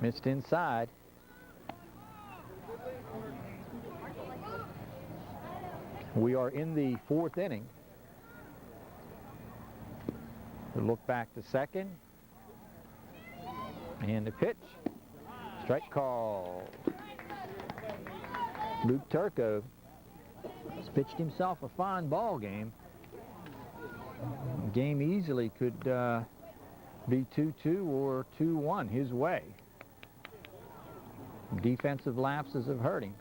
Missed inside. We are in the fourth inning. We'll look back to second. And the pitch. Strike call. Luke Turco has pitched himself a fine ball game. The game easily could be 2-2 or 2-1 his way. Defensive lapses have hurt him.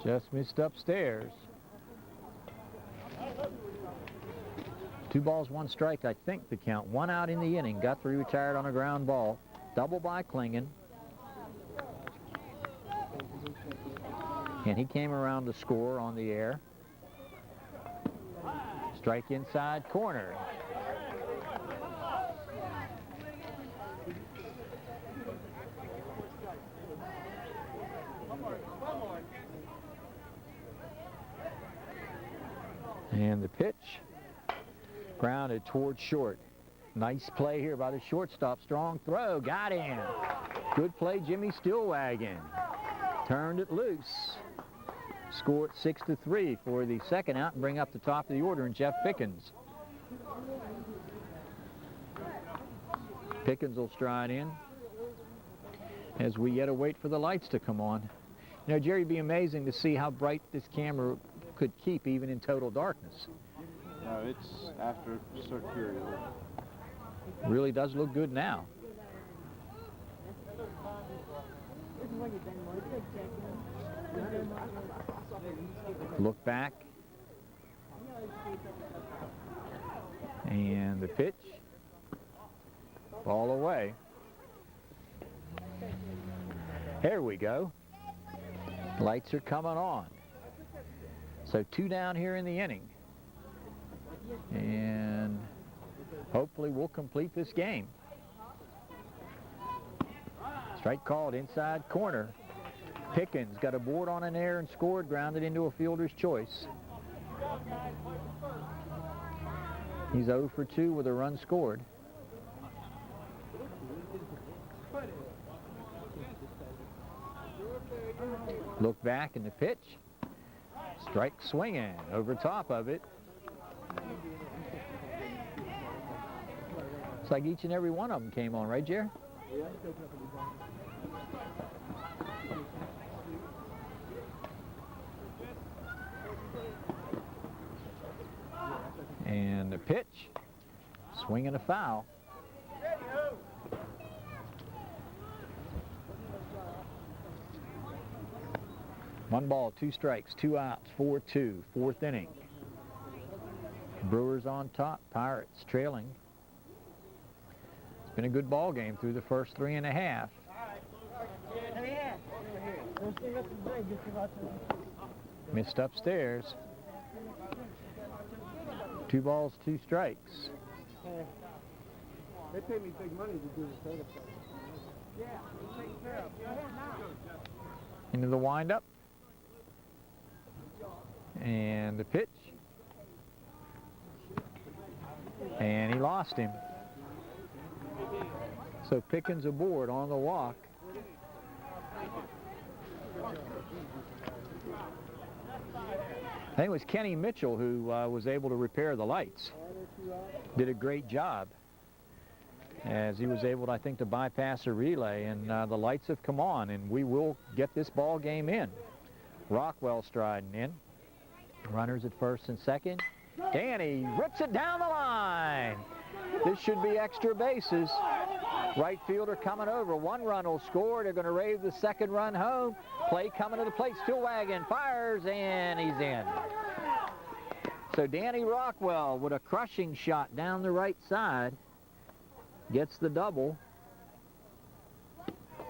Just missed upstairs. 2 balls, 1 strike, I think the count. 1 out in the inning. Guthrie retired on a ground ball. Double by Klingon. And he came around to score on the air. Strike inside corner. And the pitch. Grounded towards short. Nice play here by the shortstop. Strong throw. Got him. Good play, Jimmy Stillwagon. Turned it loose. Score at 6-3 for the second out and bring up the top of the order in Jeff Pickens. Pickens will stride in as we yet await for the lights to come on. You know, Jerry, it'd be amazing to see how bright this camera could keep even in total darkness. No, it's after a certain period. Really does look good now. Look back. And the pitch. Ball away. There we go. Lights are coming on. So 2 down here in the inning. And hopefully we'll complete this game. Strike called inside corner. Pickens got a board on an air and scored, grounded into a fielder's choice. He's 0 for 2 with a run scored. Look back in the pitch. Strike swinging over top of it. It's like each and every one of them came on, right, Jerry? And the pitch, swinging a foul. One ball, two strikes, 2 outs, 4-2, fourth inning. Brewers on top, Pirates trailing. It's been a good ball game through the first 3.5. Missed upstairs. 2 balls, 2 strikes. They pay me big money to do the soda play. Yeah, take care of it. Into the windup. And the pitch. And he lost him. So Pickens aboard on the walk. I think it was Kenny Mitchell who was able to repair the lights. Did a great job as he was able, I think, to bypass a relay, and the lights have come on, and we will get this ball game in. Rockwell striding in. Runners at first and second. Danny rips it down the line. This should be extra bases. Right fielder coming over. 1 run will score. They're going to rave the 2nd run home. Play coming to the plate. Stillwagon fires, and he's in. So Danny Rockwell with a crushing shot down the right side gets the double.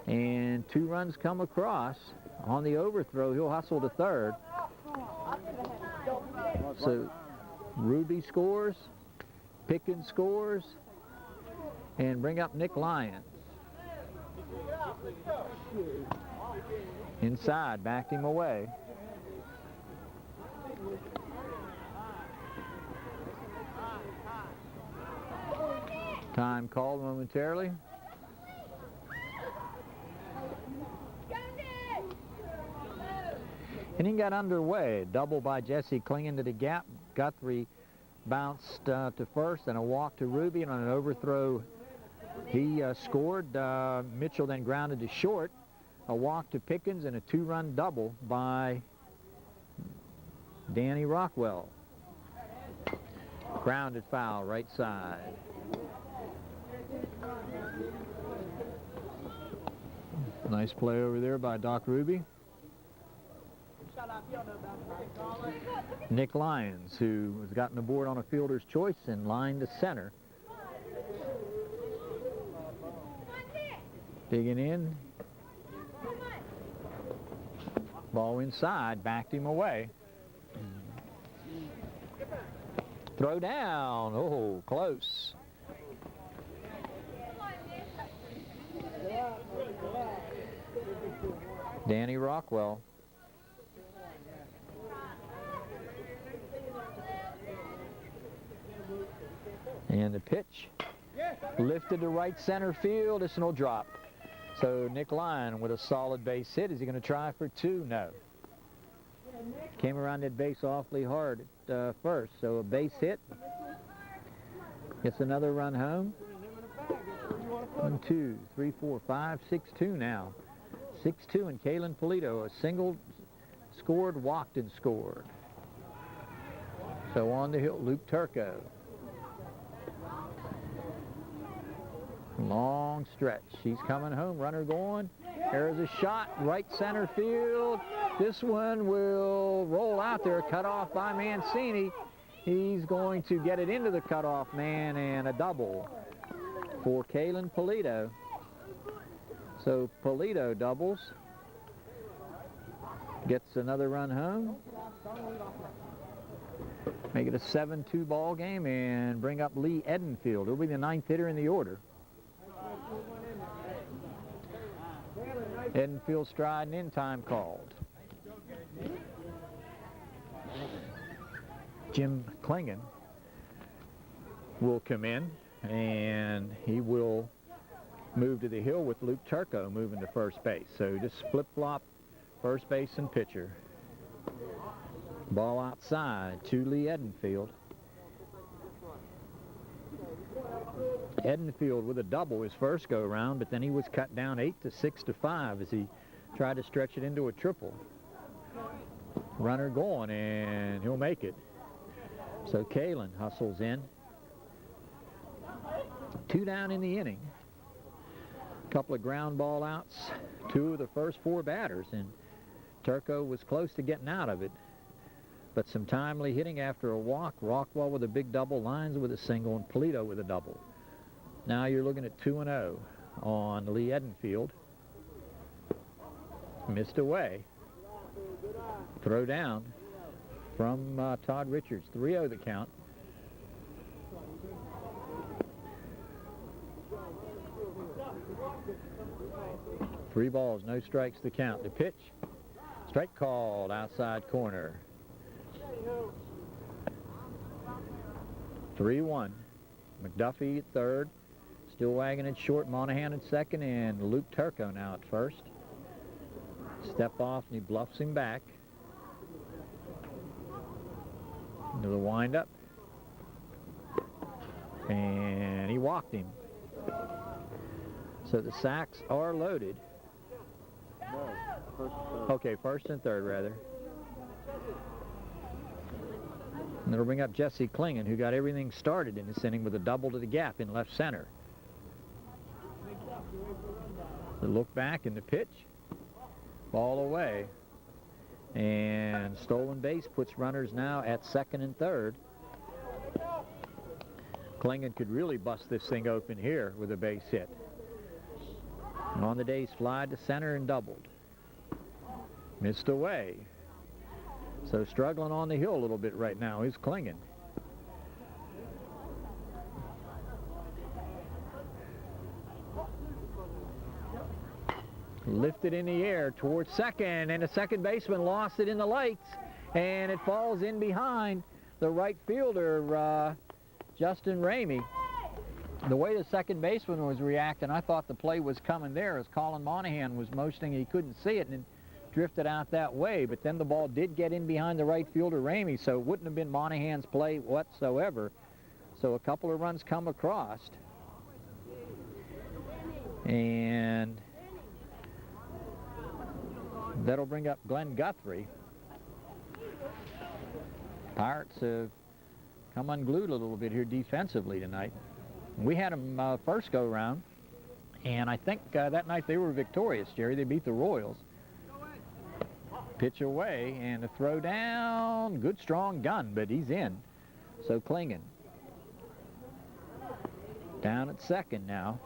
And 2 runs come across. On the overthrow, he'll hustle to third. So Ruby scores, Pickens scores, and bring up Nick Lyons. Inside, backed him away. Time called momentarily. Inning got underway. Double by Jesse clinging to the gap. Guthrie bounced to first, and a walk to Ruby, and on an overthrow he scored. Mitchell then grounded to short. A walk to Pickens and a 2-run double by Danny Rockwell. Grounded foul right side. Nice play over there by Doc Ruby. Nick Lyons, who has gotten aboard on a fielder's choice and line to center. Digging in. Ball inside, backed him away. Throw down. Oh, close. Danny Rockwell. And the pitch lifted to right center field. It's no drop. So Nick Lyon with a solid base hit. Is he going to try for 2? No. Came around that base awfully hard at first. So a base hit. Gets another run home. 1, 2, 3, 4, 5, 6-2 now. 6-2, and Kalen Polito, a single scored, walked and scored. So on the hill, Luke Turco. Long stretch. He's coming home. Runner going. There's a shot. Right center field. This one will roll out there. Cut off by Mancini. He's going to get it into the cutoff man, and a double for Kalen Polito. So Polito doubles. Gets another run home. Make it a 7-2 ball game and bring up Lee Edenfield. He'll be the 9th hitter in the order. Edenfield striding in, time called. Jim Klingon will come in, and he will move to the hill with Luke Turco moving to first base. So just flip-flop first base and pitcher. Ball outside to Lee Edenfield. Edenfield with a double his first go-round, but then he was cut down 8 to 6 to 5 as he tried to stretch it into a triple. Runner going, and he'll make it. So Kalen hustles in. 2 down in the inning. A couple of ground ball outs, 2 of the first 4 batters, and Turco was close to getting out of it. But some timely hitting after a walk. Rockwell with a big double, Lyons with a single, and Polito with a double. Now you're looking at 2-0 on Lee Edenfield. Missed away. Throw down from Todd Richards. 3-0 the count. Three balls, no strikes the count. The pitch. Strike called outside corner. 3-1. McDuffie at third. Still wagging it short. Monahan at second, and Luke Turco now at first. Step off, and he bluffs him back. Into the windup. And he walked him. So the sacks are loaded. Okay, first and third, rather. And it'll bring up Jesse Klingon, who got everything started in this inning with a double to the gap in left center. The look back in the pitch. Ball away. And stolen base puts runners now at second and third. Klingon could really bust this thing open here with a base hit. And on the day's fly to center and doubled. Missed away. So struggling on the hill a little bit right now is Klingon. Lifted in the air towards second, and the second baseman lost it in the lights, and it falls in behind the right fielder, Justin Ramey. The way the second baseman was reacting, I thought the play was coming there as Colin Monahan was motioning. He couldn't see it, and it drifted out that way, but then the ball did get in behind the right fielder, Ramey, so it wouldn't have been Monahan's play whatsoever. So a couple of runs come across. And that'll bring up Glenn Guthrie. Pirates have come unglued a little bit here defensively tonight. We had them first go-round, and I think that night they were victorious, Jerry. They beat the Royals. Pitch away, and a throw down. Good, strong gun, but he's in. So Klingon. Down at second now.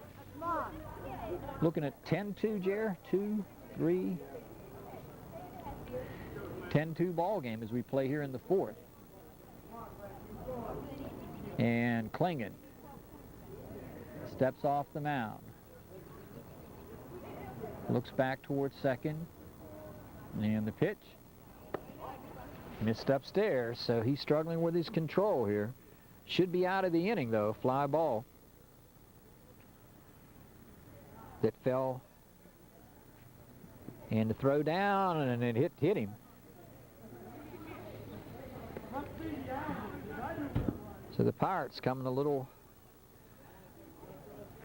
Looking at 10-2, Jer. 2-3. 10-2 ball game as we play here in the fourth. And Klingon steps off the mound. Looks back towards second. And the pitch. Missed upstairs, so he's struggling with his control here. Should be out of the inning, though. Fly ball that fell. And the throw down, and it hit him. So the Pirates coming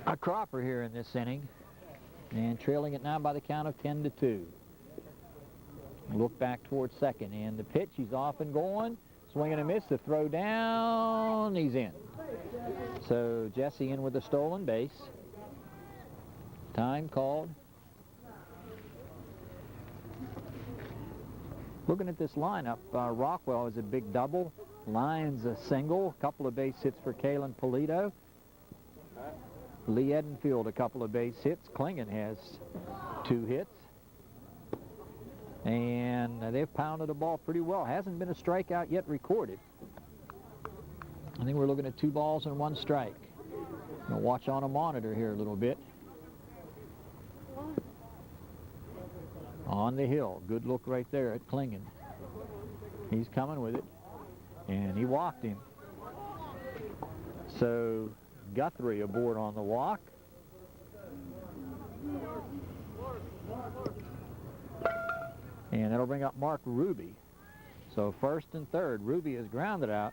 a cropper here in this inning, and trailing it now by the count of 10-2. Look back towards second, and the pitch, he's off and going, swing and a miss, the throw down, he's in. So Jesse in with a stolen base. Time called. Looking at this lineup, Rockwell is a big double. Lyons a single, a couple of base hits for Kalen Polito. Lee Edenfield a couple of base hits. Klingon has 2 hits. And they've pounded the ball pretty well. Hasn't been a strikeout yet recorded. I think we're looking at 2 balls and 1 strike. Gonna watch on a monitor here a little bit. On the hill, good look right there at Klingon. He's coming with it. And he walked him. So Guthrie aboard on the walk. And that'll bring up Mark Ruby. So first and third, Ruby has grounded out,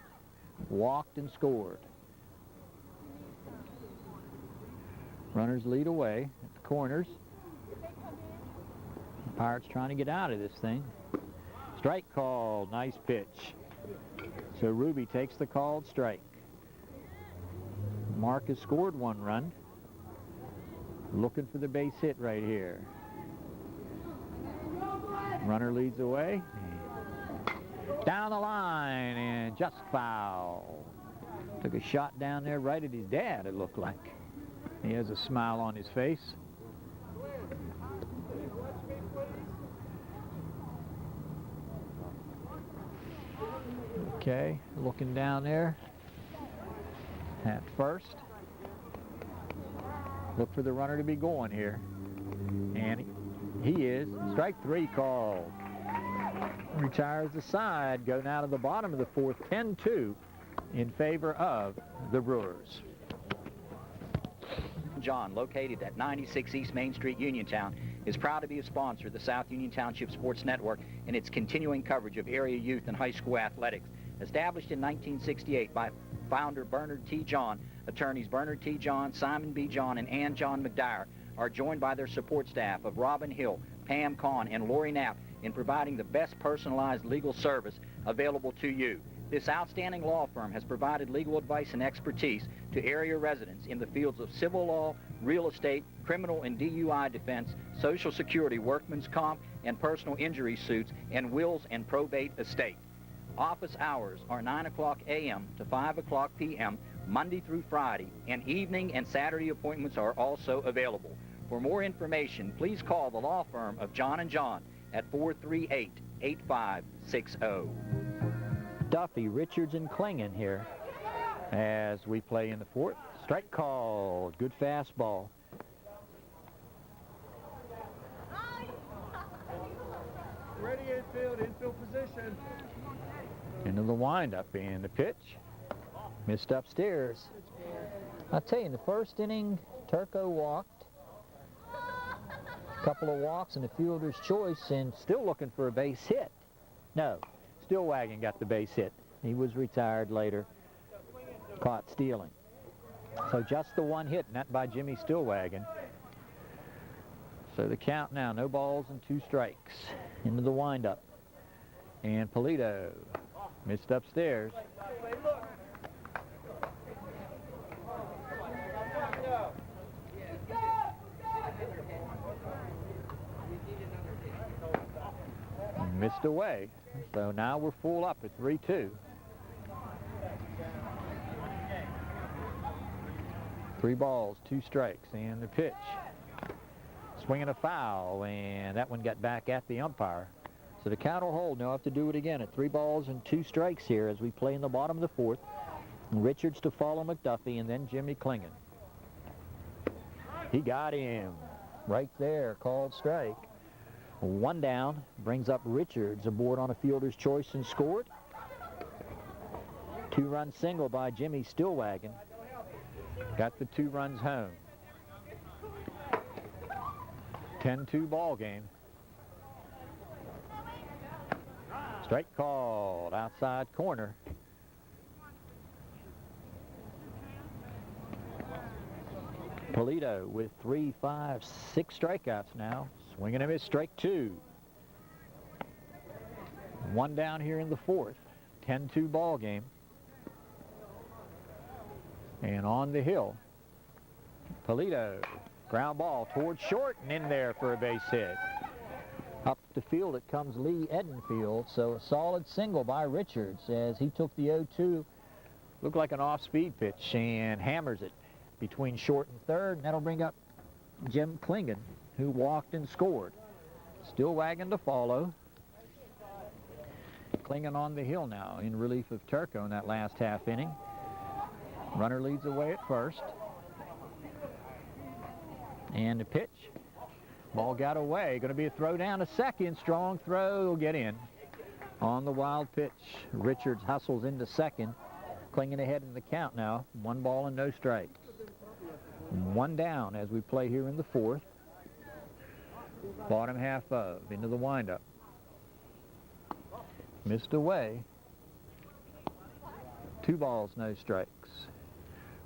walked and scored. Runners lead away at the corners. The Pirates trying to get out of this thing. Strike called. Nice pitch. So Ruby takes the called strike. Mark has scored 1 run. Looking for the base hit right here. Runner leads away. Down the line and just foul. Took a shot down there right at his dad, it looked like. He has a smile on his face. Okay, looking down there at first. Look for the runner to be going here. And he is. Strike 3 called. Retires the side. Go now to the bottom of the fourth, 10-2 in favor of the Brewers. John, located at 96 East Main Street, Uniontown, is proud to be a sponsor of the South Union Township Sports Network and its continuing coverage of area youth and high school athletics. Established in 1968 by founder Bernard T. John, attorneys Bernard T. John, Simon B. John, and Ann John McDyer are joined by their support staff of Robin Hill, Pam Kahn, and Lori Knapp in providing the best personalized legal service available to you. This outstanding law firm has provided legal advice and expertise to area residents in the fields of civil law, real estate, criminal and DUI defense, Social Security, workman's comp, and personal injury suits, and wills and probate estate. Office hours are 9 o'clock a.m. to 5 o'clock p.m. Monday through Friday, and evening and Saturday appointments are also available. For more information, please call the law firm of John & John at 438-8560. Duffy, Richards, and Klingon here as we play in the fourth. Strike called. Good fastball. Ready infield position. Into the windup and the pitch. Missed upstairs. I'll tell you, in the first inning, Turco walked. A couple of walks and a fielder's choice, and still looking for a base hit. No, Stillwagon got the base hit. He was retired later, caught stealing. So just the one hit, and that by Jimmy Stillwagon. So the count now, no balls and 2 strikes. Into the windup. And Polito missed upstairs. Missed away. So now we're full up at 3-2. 3 balls, 2 strikes, and the pitch. Swinging a foul, and that one got back at the umpire. So the count will hold. Now have to do it again at 3 balls and 2 strikes here as we play in the bottom of the fourth. Richards to follow McDuffie, and then Jimmy Klingon. He got him right there, called strike. 1 down, brings up Richards aboard on a fielder's choice and scored. 2-run single by Jimmy Stillwagon. Got the 2 runs home. 10-2 ball game. Strike called, outside corner. Polito with 3, 5, 6 strikeouts now. Swinging him is strike 2. 1 down here in the fourth. 10-2 ball game. And on the hill, Polito, ground ball towards short and in there for a base hit. Up the field it comes Lee Edenfield, so a solid single by Richards as he took the 0-2. Looked like an off-speed pitch and hammers it between short and third, and that'll bring up Jim Klingon, who walked and scored. Stillwagon to follow. Klingon on the hill now in relief of Turco in that last half inning. Runner leads away at first. And the pitch. Ball got away. Going to be a throw down to second. Strong throw. Will get in. On the wild pitch. Richards hustles into second. Klingon ahead in the count now. 1 ball and no strikes. 1 down as we play here in the fourth. Bottom half of. Into the windup. missed away. 2 balls, no strikes.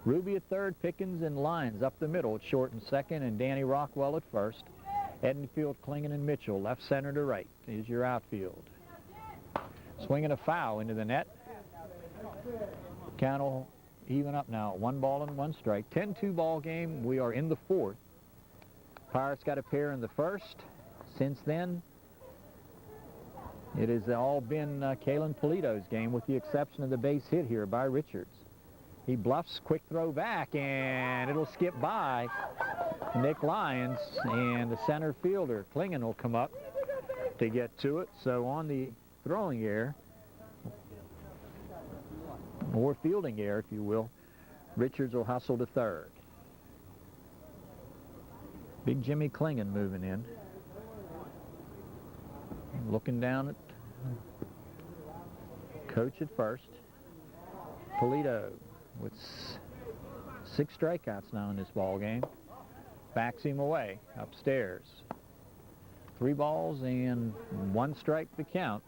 Ruby at third, Pickens and Lyons up the middle at short and second, and Danny Rockwell at first. Edenfield, Klingon, and Mitchell left center to right is your outfield. Swinging a foul into the net. Count will even up now. 1 ball and 1 strike. 10-2 ball game. We are in the 4th. Pirates got a pair in the first. Since then, it has all been Kalen Polito's game, with the exception of the base hit here by Richards. He bluffs, quick throw back, and it'll skip by Nick Lyons, and the center fielder, Klingon, will come up to get to it. So on the throwing error, or fielding error, if you will, Richards will hustle to third. Big Jimmy Klingon moving in. Looking down at coach at first. Polito with 6 strikeouts now in this ball game. Backs him away upstairs. 3 balls and 1 strike to count.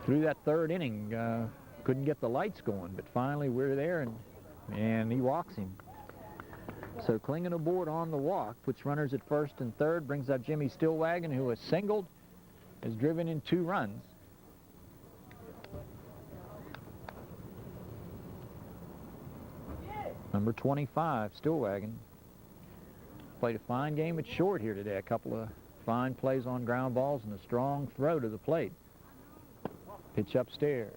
Through that 3rd inning, couldn't get the lights going, but finally we're there, and he walks him. So Klingon aboard on the walk, puts runners at first and third, brings up Jimmy Stillwagon, who has singled, has driven in 2 runs. Number 25, Stillwagon, played a fine game at short here today. A couple of fine plays on ground balls and a strong throw to the plate. Pitch upstairs.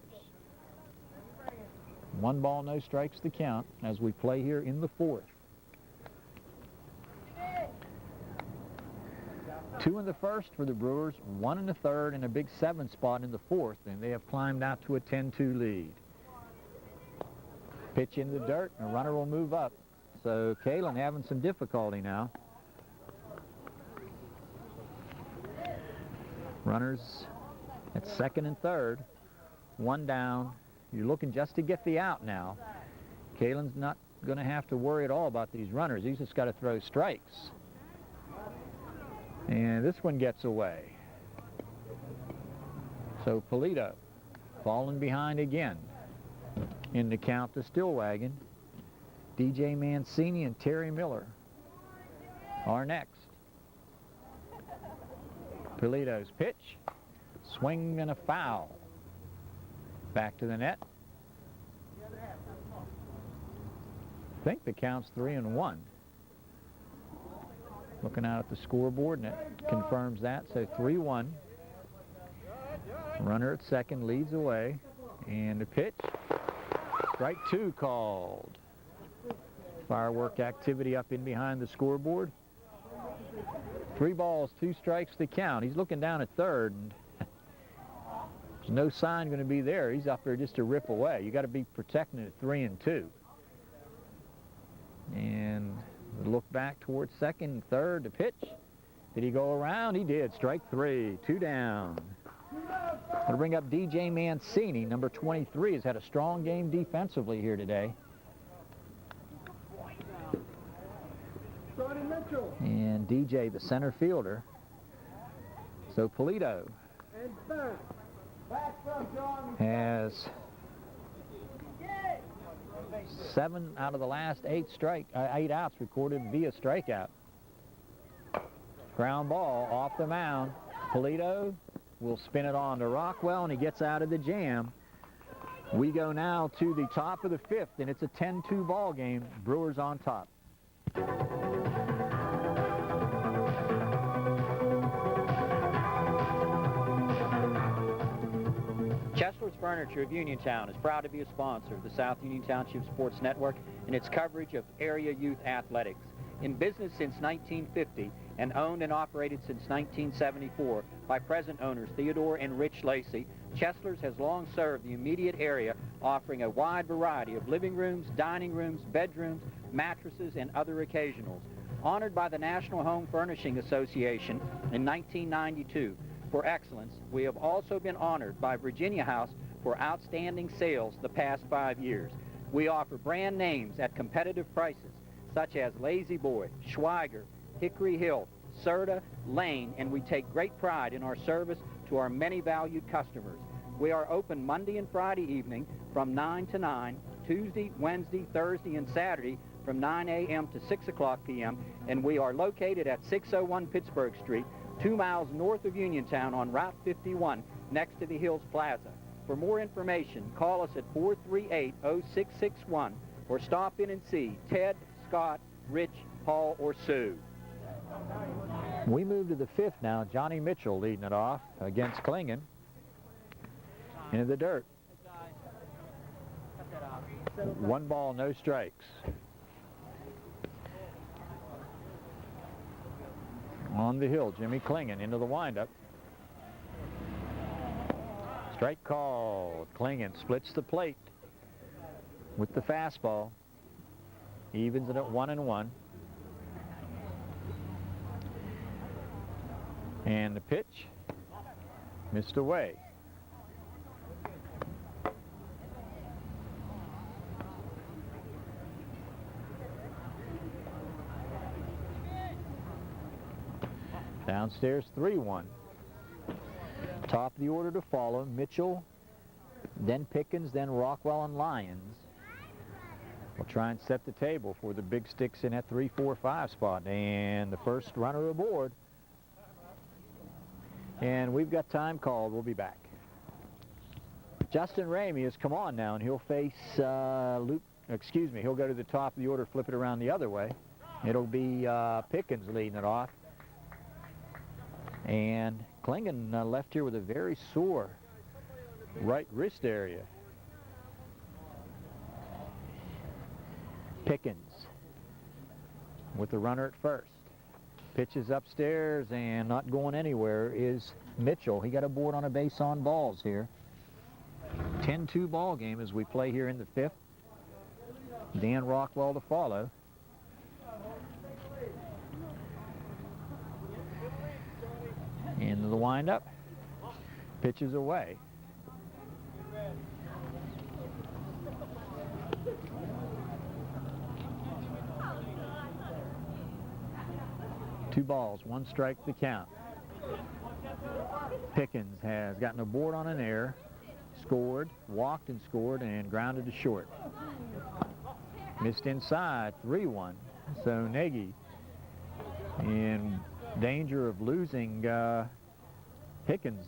1 ball, no strikes to count as we play here in the 4th. 2 in the first for the Brewers, 1 in the 3rd, and a big 7 spot in the 4th, and they have climbed out to a 10-2 lead. Pitch into the dirt, and a runner will move up. So Kalen having some difficulty now. Runners at second and third, 1 down. You're looking just to get the out now. Kalen's not going to have to worry at all about these runners. He's just got to throw strikes. And this one gets away. So Polito falling behind again. In the count to Stillwagon. DJ Mancini and Terry Miller are next. Polito's pitch. Swing and a foul. Back to the net. I think the count's 3-1. Looking out at the scoreboard, and it confirms that. So 3-1. Runner at second leads away. And the pitch. Strike 2 called. Firework activity up in behind the scoreboard. 3 balls, 2 strikes to count. He's looking down at third, and there's no sign going to be there. He's up there just to rip away. You got to be protecting it at 3-2. And look back towards second and third. The pitch. Did he go around? He did. Strike 3. 2 down. I'll bring up DJ Mancini. Number 23 has had a strong game defensively here today. And DJ, the center fielder. So Polito has 7 out of the last 8 outs recorded via strikeout. Ground ball off the mound. Polito will spin it on to Rockwell, and he gets out of the jam. We go now to the top of the 5th, and it's a 10-2 ball game. Brewers on top. Chesler's Furniture of Uniontown is proud to be a sponsor of the South Union Township Sports Network and its coverage of area youth athletics. In business since 1950 and owned and operated since 1974 by present owners Theodore and Rich Lacey, Chesler's has long served the immediate area, offering a wide variety of living rooms, dining rooms, bedrooms, mattresses, and other occasionals. Honored by the National Home Furnishing Association in 1992 for excellence, we have also been honored by Virginia House for outstanding sales the past 5 years. We offer brand names at competitive prices, such as Lazy Boy, Schweiger, Hickory Hill, Serta, Lane, and we take great pride in our service to our many valued customers. We are open Monday and Friday evening from 9 to 9, Tuesday, Wednesday, Thursday, and Saturday from 9 a.m. to 6 o'clock p.m., and we are located at 601 Pittsburgh Street, 2 miles north of Uniontown on Route 51, next to the Hills Plaza. For more information, call us at 438-0661 or stop in and see Ted, Scott, Rich, Paul, or Sue. We move to the fifth now. Johnny Mitchell leading it off against Klingon. Into the dirt. 1 ball, no strikes. On the hill, Jimmy Klingon into the windup. Strike call. Klingon splits the plate with the fastball. Evens it at 1-1. And the pitch missed away. Downstairs 3-1. Top of the order to follow, Mitchell, then Pickens, then Rockwell and Lyons. We'll try and set the table for the big sticks in that 3, 4, 5 spot. And the first runner aboard. And we've got time called. We'll be back. Justin Ramey has come on now, and he'll face he'll go to the top of the order, flip it around the other way. It'll be Pickens leading it off. And Klingon left here with a very sore right wrist area. Pickens with the runner at first. Pitches upstairs, and not going anywhere is Mitchell. He got a board on a base on balls here. 10-2 ball game as we play here in the fifth. Dan Rockwell to follow. Into the windup. Pitches away. Two balls, 1 strike to count. Pickens has gotten a board on an error, scored, walked and scored, and grounded to short. Missed inside, 3-1. So Nagy in danger of losing Pickens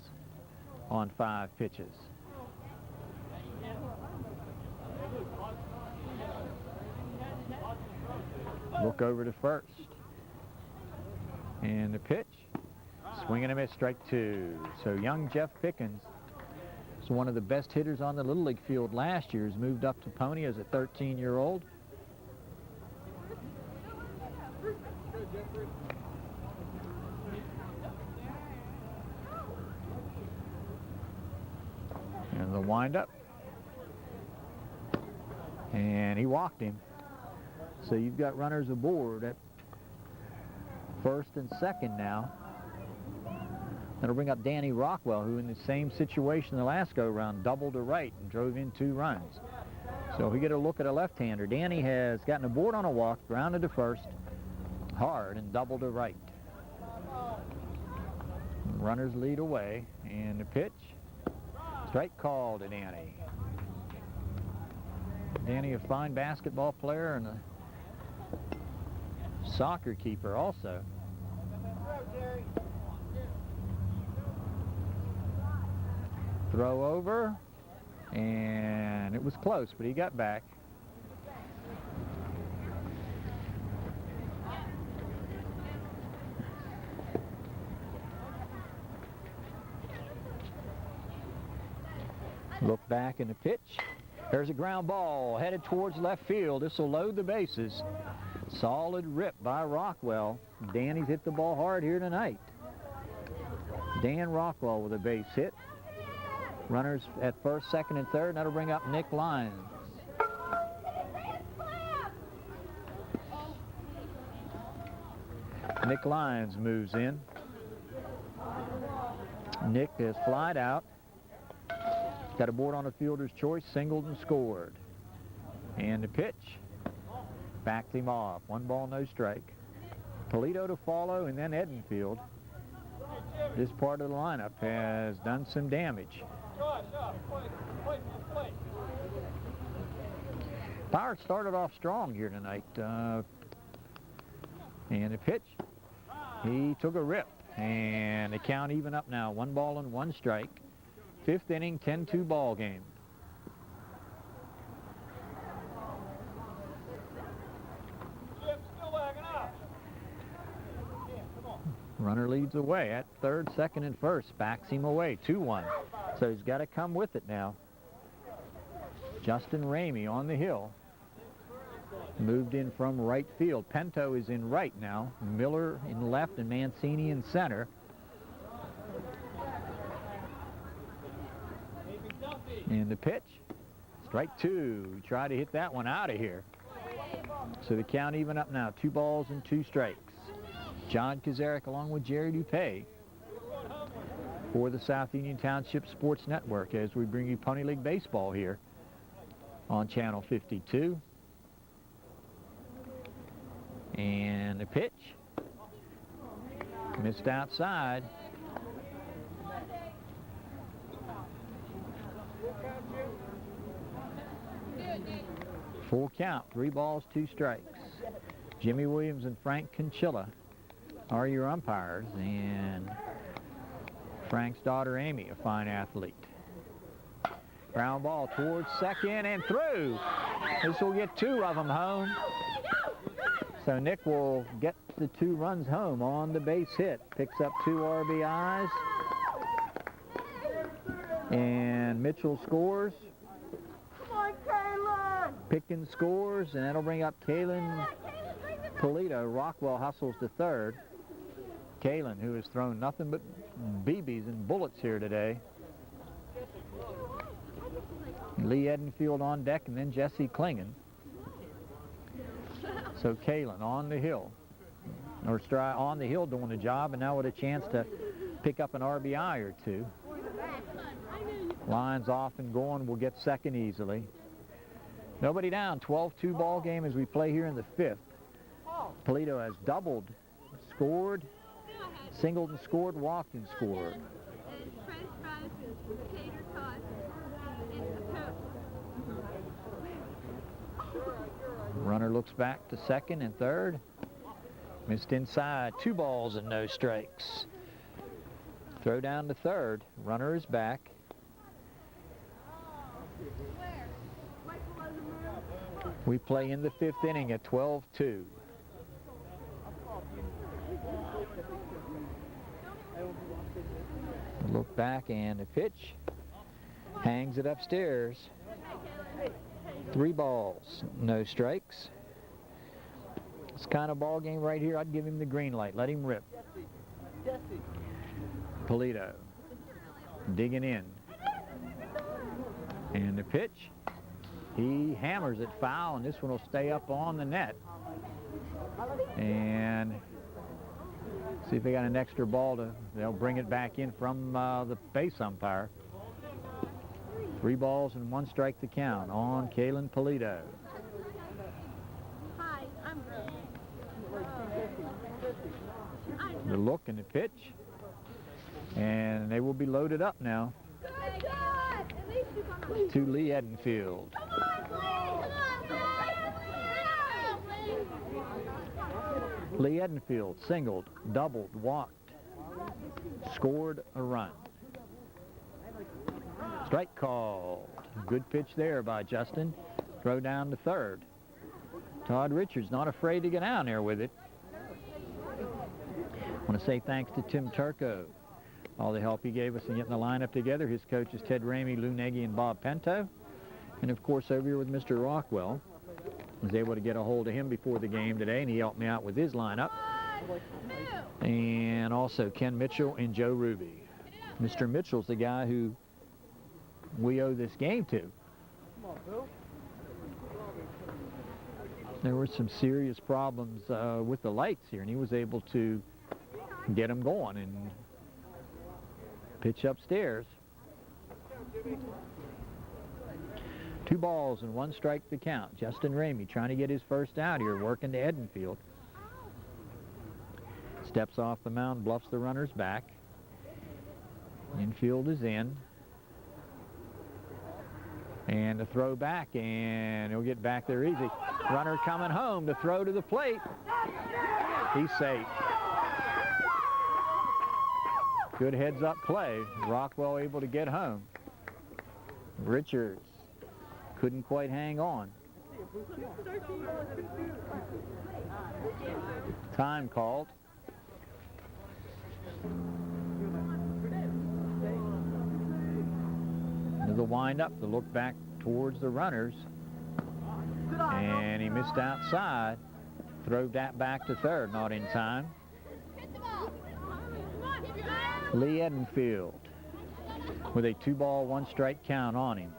on 5 pitches. Look over to first. And the pitch, swing and a miss, strike 2. So young Jeff Pickens is one of the best hitters on the Little League field last year. He's moved up to Pony as a 13-year-old. And the windup. And he walked him. So you've got runners aboard at first and second now. That'll bring up Danny Rockwell, who in the same situation the last go-round doubled to right and drove in 2 runs. So we get a look at a left-hander. Danny has gotten a board on a walk, grounded to first, hard, and doubled to right. Runners lead away, and the pitch, strike call to Danny. Danny, a fine basketball player and a soccer keeper also. Throw over, and it was close, but he got back. Look back in the pitch. There's a ground ball headed towards left field. This will load the bases. Solid rip by Rockwell. Danny's hit the ball hard here tonight. Dan Rockwell with a base hit. Runners at first, second, and third. That'll bring up Nick Lyons. Nick Lyons moves in. Nick has flied out. Got a board on a fielder's choice, singled and scored. And the pitch backed him off. 1 ball, no strike. Polito to follow, and then Edenfield. This part of the lineup has done some damage. Power started off strong here tonight. And a pitch. He took a rip. And the count even up now. 1 ball and 1 strike. 5th inning, 10-2 ball game. Runner leads away at third, second, and first. Backs him away, 2-1. So he's got to come with it now. Justin Ramey on the hill. Moved in from right field. Pinto is in right now. Miller in left and Mancini in center. And the pitch. Strike 2. Try to hit that one out of here. So the count even up now. 2 balls and 2 strikes. John Kazarek along with Jerry Dupay for the South Union Township Sports Network as we bring you Pony League Baseball here on Channel 52. And the pitch. Missed outside. Full count, 3 balls, 2 strikes. Jimmy Williams and Frank Conchilla are your umpires, and Frank's daughter Amy, a fine athlete. Ground ball towards second and through. This will get 2 of them home. So Nick will get the 2 runs home on the base hit. Picks up 2 RBIs. And Mitchell scores. Come on, Kaylin! Pickens scores, and that'll bring up Kaylin Polito. Rockwell hustles to third. Kaylin, who has thrown nothing but BBs and bullets here today. Lee Edenfield on deck, and then Jesse Klingon. So Kaylin on the hill, or on the hill doing the job, and now with a chance to pick up an RBI or 2. Lines off and going, will get second easily. Nobody down, 12-2 ball game as we play here in the 5th. Polito has doubled, scored, singled and scored, walked and scored. Runner looks back to second and third. Missed inside, 2 balls and no strikes. Throw down to third. Runner is back. We play in the 5th inning at 12-2. Look back and a pitch. Hangs it upstairs. 3 balls, no strikes. This kind of ball game right here, I'd give him the green light. Let him rip. Polito digging in. And the pitch. He hammers it foul, and this one will stay up on the net. And see if they got an extra ball. They'll bring it back in from the base umpire. 3 balls and 1 strike to count on Kaylin Polito. Hi, I'm The look and the pitch. And they will be loaded up now to Lee Edenfield. Lee Edenfield singled, doubled, walked, scored a run. Strike called. Good pitch there by Justin. Throw down to third. Todd Richards not afraid to get down there with it. I want to say thanks to Tim Turco. All the help he gave us in getting the lineup together. His coaches Ted Ramey, Lou Nagy, and Bob Pinto. And of course over here with Mr. Rockwell. Was able to get a hold of him before the game today, and he helped me out with his lineup. And also Ken Mitchell and Joe Ruby. Mr. Mitchell's the guy who we owe this game to. There were some serious problems with the lights here, and he was able to get them going and pitch upstairs. 2 balls and 1 strike to count. Justin Ramey trying to get his first out here, working to Edenfield. Steps off the mound, bluffs the runners back. Infield is in. And the throw back, and he'll get back there easy. Runner coming home, the throw to the plate. He's safe. Good heads-up play. Rockwell able to get home. Richards couldn't quite hang on. Time called. The wind-up to look back towards the runners. And he missed outside. Throw that back to third, not in time. Lee Edenfield with a 2-ball, 1-strike count on him.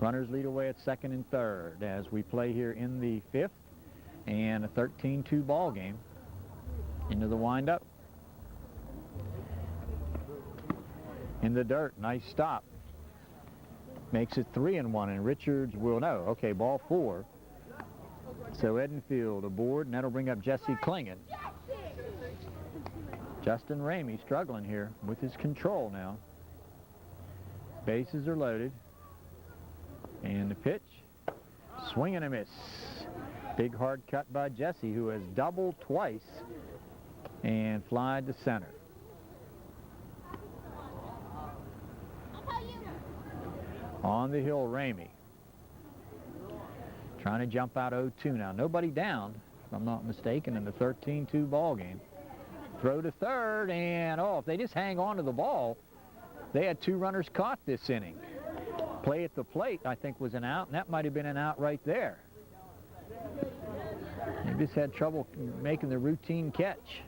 Runners lead away at second and third as we play here in the 5th and a 13-2 ball game. Into the windup. In the dirt, nice stop. Makes it 3-1, and Richards will know. Okay, ball 4. So Edenfield aboard, and that'll bring up Jesse Klingon. Justin Ramey struggling here with his control now. Bases are loaded. And the pitch, swing and a miss. Big hard cut by Jesse, who has doubled twice and flied to center. On the hill, Ramey. Trying to jump out 0-2 now. Nobody down, if I'm not mistaken, in the 13-2 ball game. Throw to third, and if they just hang on to the ball, they had 2 runners caught this inning. Play at the plate, I think, was an out, and that might have been an out right there. They just had trouble making the routine catch.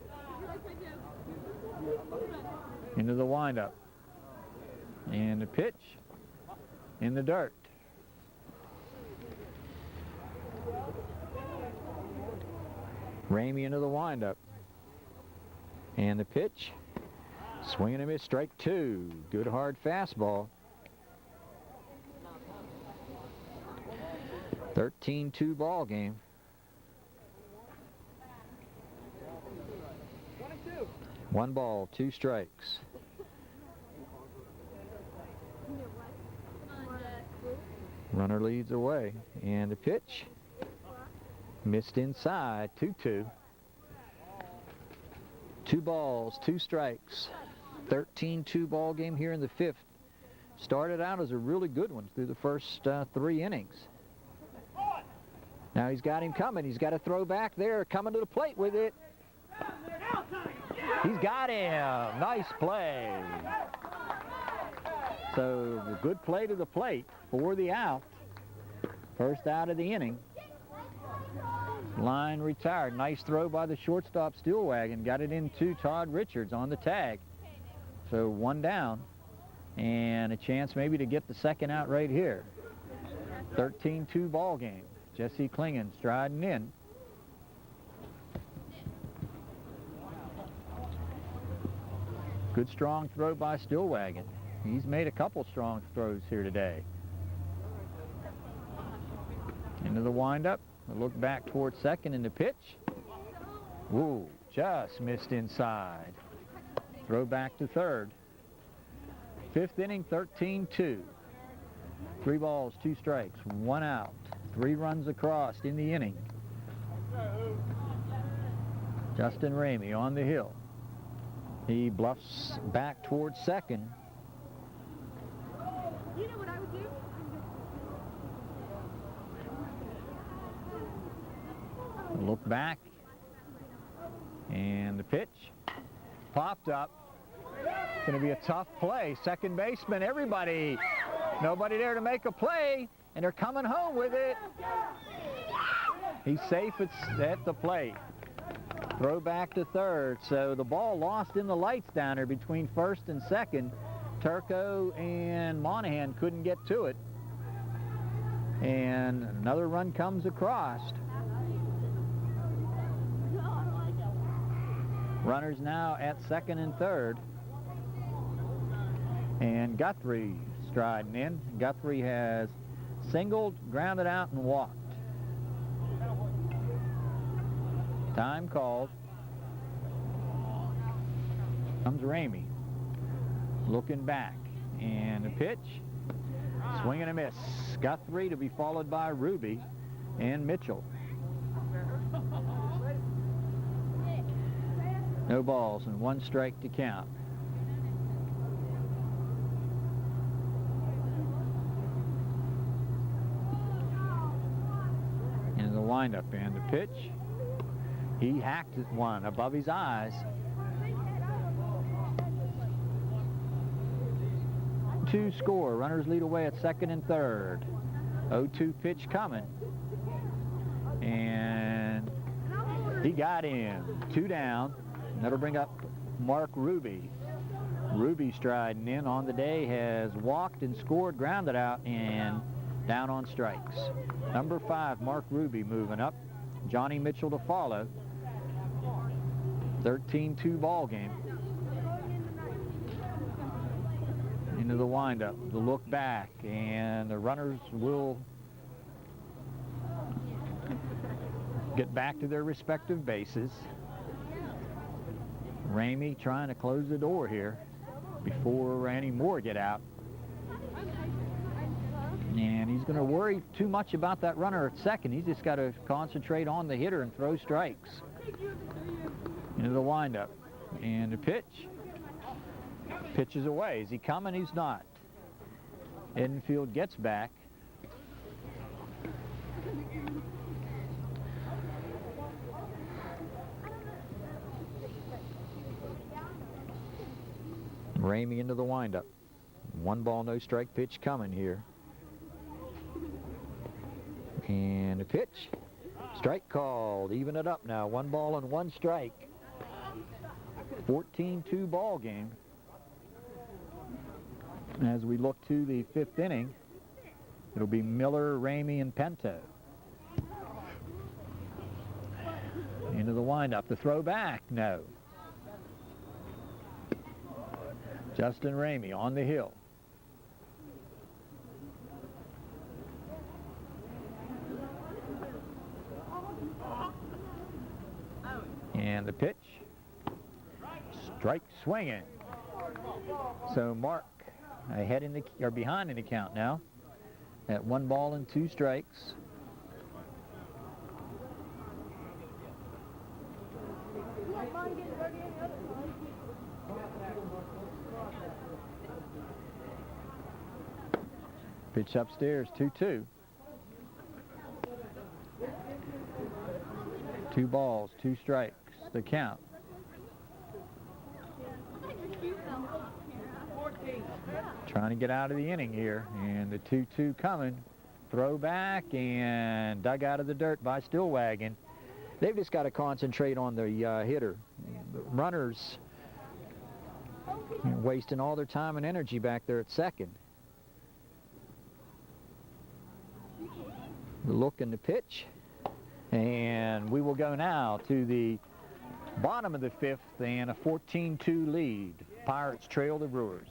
Into the windup. And the pitch in the dirt. Ramey into the windup. And the pitch, swing and a miss, strike 2. Good hard fastball. 13-2 ball game. 1 ball, 2 strikes. Runner leads away, and the pitch missed inside. 2-2. 2 balls, 2 strikes. 13-2 ball game here in the 5th. Started out as a really good one through the first 3 innings. Now he's got him coming. He's got to throw back there, coming to the plate with it. He's got him. Nice play. So the good play to the plate for the out. First out of the inning. Line retired. Nice throw by the shortstop Steelwagon. Got it into Todd Richards on the tag. So 1 down. And a chance maybe to get the second out right here. 13-2 ball game. Jesse Klingon striding in. Good strong throw by Steelwagon. He's made a couple strong throws here today. Into the windup. A look back towards second in the pitch. Whoa, just missed inside. Throw back to third. 5th inning, 13-2. 3 balls, 2 strikes, 1 out. 3 runs across in the inning. Justin Ramey on the hill. He bluffs back towards second. You know what I would do? Look back. And the pitch popped up. It's going to be a tough play. Second baseman, everybody. Nobody there to make a play, and they're coming home with it. He's safe at the plate. Throw back to third. So the ball lost in the lights down there between first and second. Turco and Monahan couldn't get to it. And another run comes across. Runners now at second and third. And Guthrie striding in. Guthrie has singled, grounded out, and walked. Time called. Comes Ramey, looking back, and a pitch, swing and a miss. Guthrie to be followed by Ruby and Mitchell. No balls and 1 strike to count. Into the windup and the pitch. He hacked it one above his eyes. 2 score. Runners lead away at second and third. 0-2 pitch coming. And he got in. 2 down. And that'll bring up Mark Ruby. Ruby striding in on the day has walked and scored, grounded out, and down on strikes. Number 5, Mark Ruby moving up. Johnny Mitchell to follow. 13-2 ball game. Into the windup, the look back, and the runners will get back to their respective bases. Ramey trying to close the door here before any more get out. And he's going to worry too much about that runner at second. He's just got to concentrate on the hitter and throw strikes. Into the windup, and the pitch. Pitches away. Is he coming? He's not. Edenfield gets back. Ramey into the windup. 1 ball, no strike pitch coming here. And a pitch. Strike called. Even it up now. 1 ball and 1 strike. 14-2 ball game. As we look to the 5th inning, it'll be Miller, Ramey, and Pinto. Into the windup. The throw back. No. Justin Ramey on the hill. And the pitch. Strike swinging. So Mark ahead in the, or behind in the count now at 1 ball and 2 strikes. Pitch upstairs, 2-2. 2 balls, 2 strikes, the count. Trying to get out of the inning here, and the 2-2 coming. Throw back and dug out of the dirt by Stillwagon. They've just got to concentrate on the hitter. The runners wasting all their time and energy back there at second. The look and the pitch, and we will go now to the bottom of the 5th and a 14-2 lead. Pirates trail the Brewers.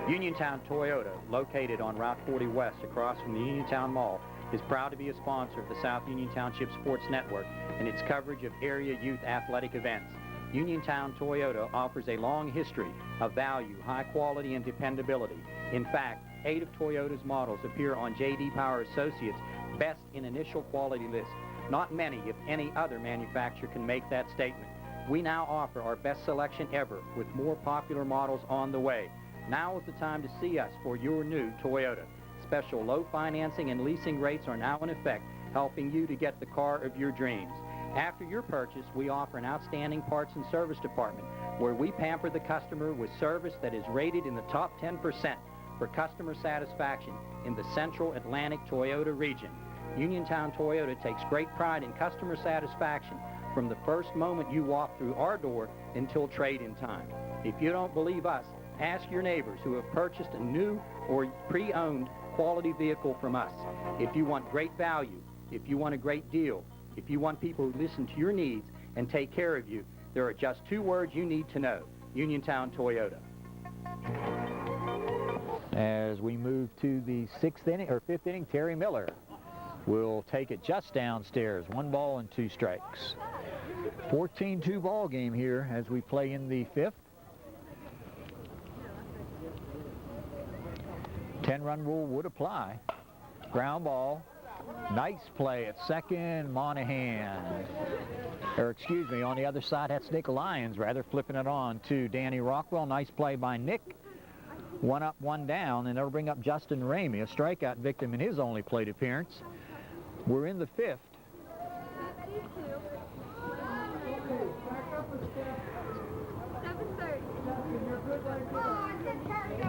Uniontown Toyota, located on Route 40 West across from the Uniontown Mall, is proud to be a sponsor of the South Union Township Sports Network and its coverage of area youth athletic events. Uniontown Toyota offers a long history of value, high quality, and dependability. In fact, 8 of Toyota's models appear on J.D. Power Associates' Best in Initial Quality list. Not many, if any, other manufacturer can make that statement. We now offer our best selection ever with more popular models on the way. Now is the time to see us for your new Toyota. Special low financing and leasing rates are now in effect, helping you to get the car of your dreams. After your purchase, we offer an outstanding parts and service department where we pamper the customer with service that is rated in the top 10% for customer satisfaction in the Central Atlantic Toyota region. Uniontown Toyota takes great pride in customer satisfaction from the first moment you walk through our door until trade-in time. If you don't believe us, ask your neighbors who have purchased a new or pre-owned quality vehicle from us. If you want great value, if you want a great deal, if you want people who listen to your needs and take care of you, there are just 2 words you need to know: Uniontown Toyota. As we move to the 6th inning, or 5th inning, Terry Miller will take it just downstairs. 1 ball and 2 strikes. 14-2 ball game here as we play in the 5th. 10-run rule would apply. Ground ball. Nice play at second, Monahan. Or excuse me, on the other side, that's Nick Lyons, rather, flipping it on to Danny Rockwell. Nice play by Nick. One up, one down, and that'll bring up Justin Ramey, a strikeout victim in his only plate appearance. We're in the 5th.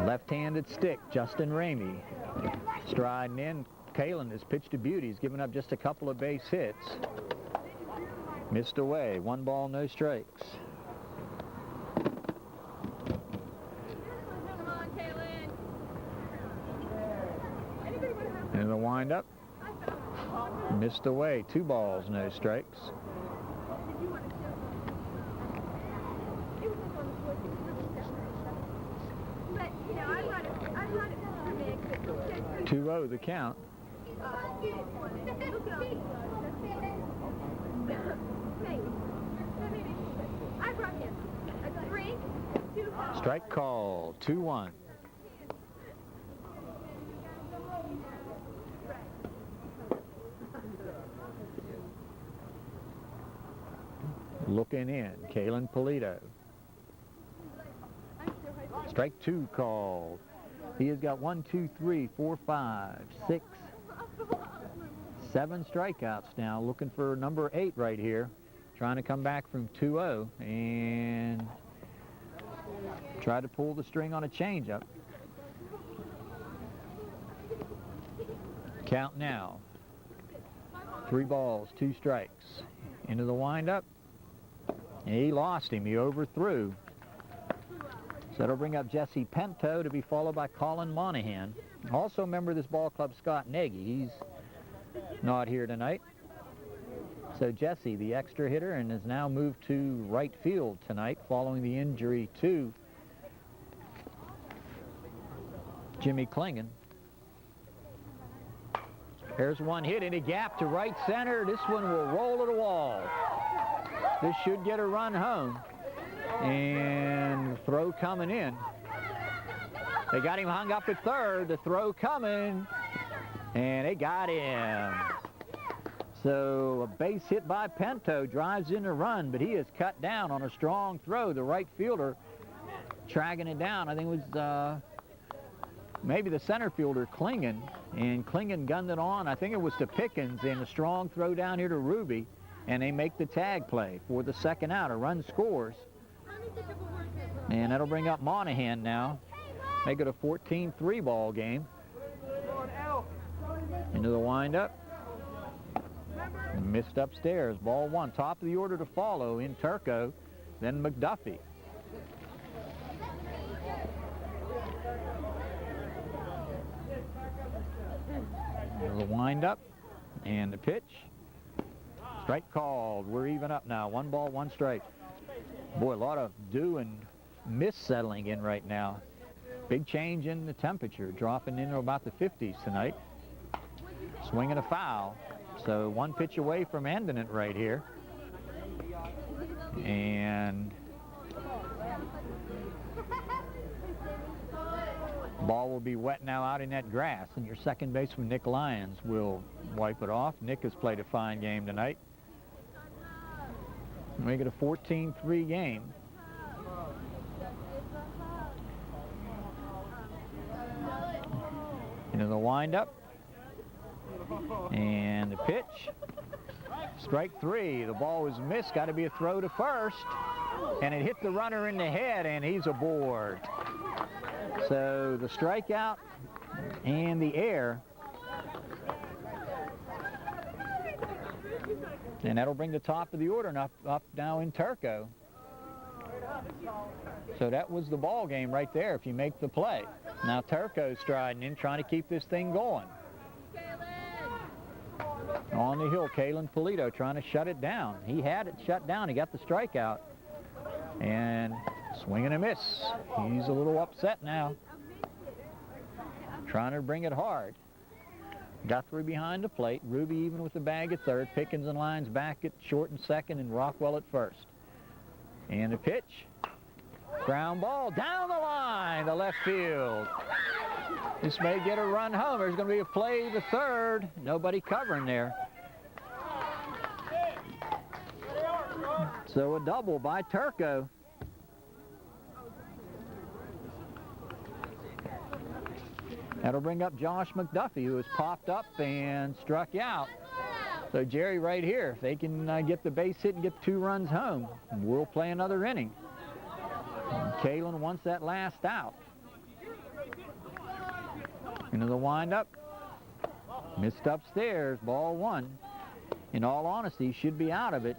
Left-handed stick, Justin Ramey. Striding in. Kalen has pitched to beauty. He's given up just a couple of base hits. Missed away. 1 ball, no strikes. And the windup. Missed away. 2 balls, no strikes. Two-0 the count. Strike call, 2-1. Looking in, Kalen Polito. Strike 2 called. He has got 1, 2, 3, 4, 5, 6, 7 strikeouts now. Looking for number 8 right here. Trying to come back from 2-0 and try to pull the string on a changeup. Count now. 3 balls, 2 strikes. Into the windup. He lost him. He overthrew. So that'll bring up Jesse Pinto to be followed by Colin Monahan. Also a member of this ball club, Scott Nagy. He's not here tonight. So Jesse, the extra hitter, and has now moved to right field tonight following the injury to Jimmy Klingon. There's one hit in a gap to right center. This one will roll to the wall. This should get a run home. And the throw coming in. They got him hung up at third. The throw coming. And they got him. So a base hit by Pinto drives in a run, but he is cut down on a strong throw. The right fielder tracking it down. I think it was maybe the center fielder, Klingon. And Klingon gunned it on. I think it was to Pickens, and a strong throw down here to Ruby. And they make the tag play for the second out. A run scores. And that'll bring up Monahan now. Make it a 14-3 ball game. Into the windup. Missed upstairs. Ball 1. Top of the order to follow in Turco. Then McDuffie. Into the windup. And the pitch. Strike called. We're even up now. 1 ball, 1 strike. Boy, a lot of do and miss settling in right now. Big change in the temperature, dropping into about the 50s tonight. Swinging a foul. So 1 pitch away from ending it right here. And ball will be wet now out in that grass. And your second baseman, Nick Lyons, will wipe it off. Nick has played a fine game tonight. Make it a 14-3 game. Into the windup. And the pitch. Strike 3. The ball was missed. Got to be a throw to first. And it hit the runner in the head, and he's aboard. So the strikeout and the error. And that'll bring the top of the order up now in Turco. So that was the ball game right there if you make the play. Now Turco's striding in, trying to keep this thing going. On the hill, Kalen Polito trying to shut it down. He had it shut down. He got the strikeout. And swing and a miss. He's a little upset now. Trying to bring it hard. Guthrie behind the plate. Ruby even with the bag at third. Pickens and Lyons back at short and second, and Rockwell at first. And the pitch. Ground ball down the line to left field. This may get a run home. There's going to be a play to third. Nobody covering there. So a double by Turco. That'll bring up Josh McDuffie, who has popped up and struck out. So Jerry right here, if they can get the base hit and get 2 runs home, we'll play another inning. Kalen wants that last out. Into the windup. Missed upstairs, ball 1. In all honesty, should be out of it.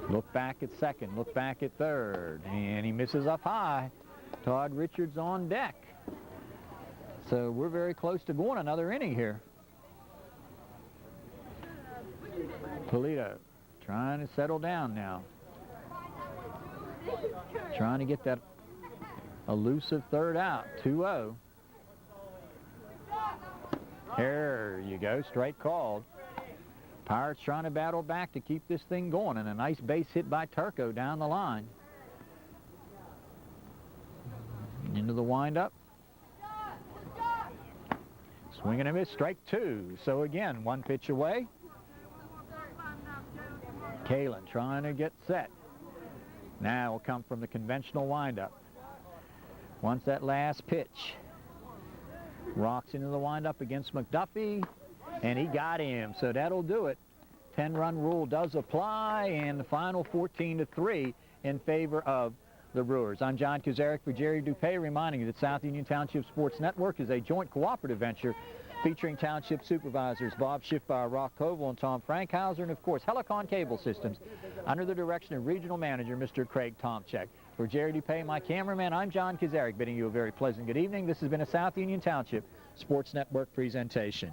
Look back at second, look back at third, and he misses up high. Todd Richards on deck. So we're very close to going another inning here. Polito trying to settle down now. Trying to get that elusive third out, 2-0. There you go, strike called. Pirates trying to battle back to keep this thing going, and a nice base hit by Turco down the line. Into the windup. Swing and a miss, strike 2. So again, 1 pitch away. Kalen trying to get set. Now will come from the conventional windup. Wants that last pitch. Rocks into the windup against McDuffie, and he got him. So that'll do it. 10-run rule does apply, and the final 14-3 in favor of the Brewers. I'm John Kazarek for Jerry Dupay, reminding you that South Union Township Sports Network is a joint cooperative venture featuring township supervisors Bob Schiffbauer, Rock Koval, and Tom Frankhauser, and of course Helicon Cable Systems under the direction of regional manager Mr. Craig Tomczyk. For Jerry Dupay, my cameraman, I'm John Kazarek, bidding you a very pleasant good evening. This has been a South Union Township Sports Network presentation.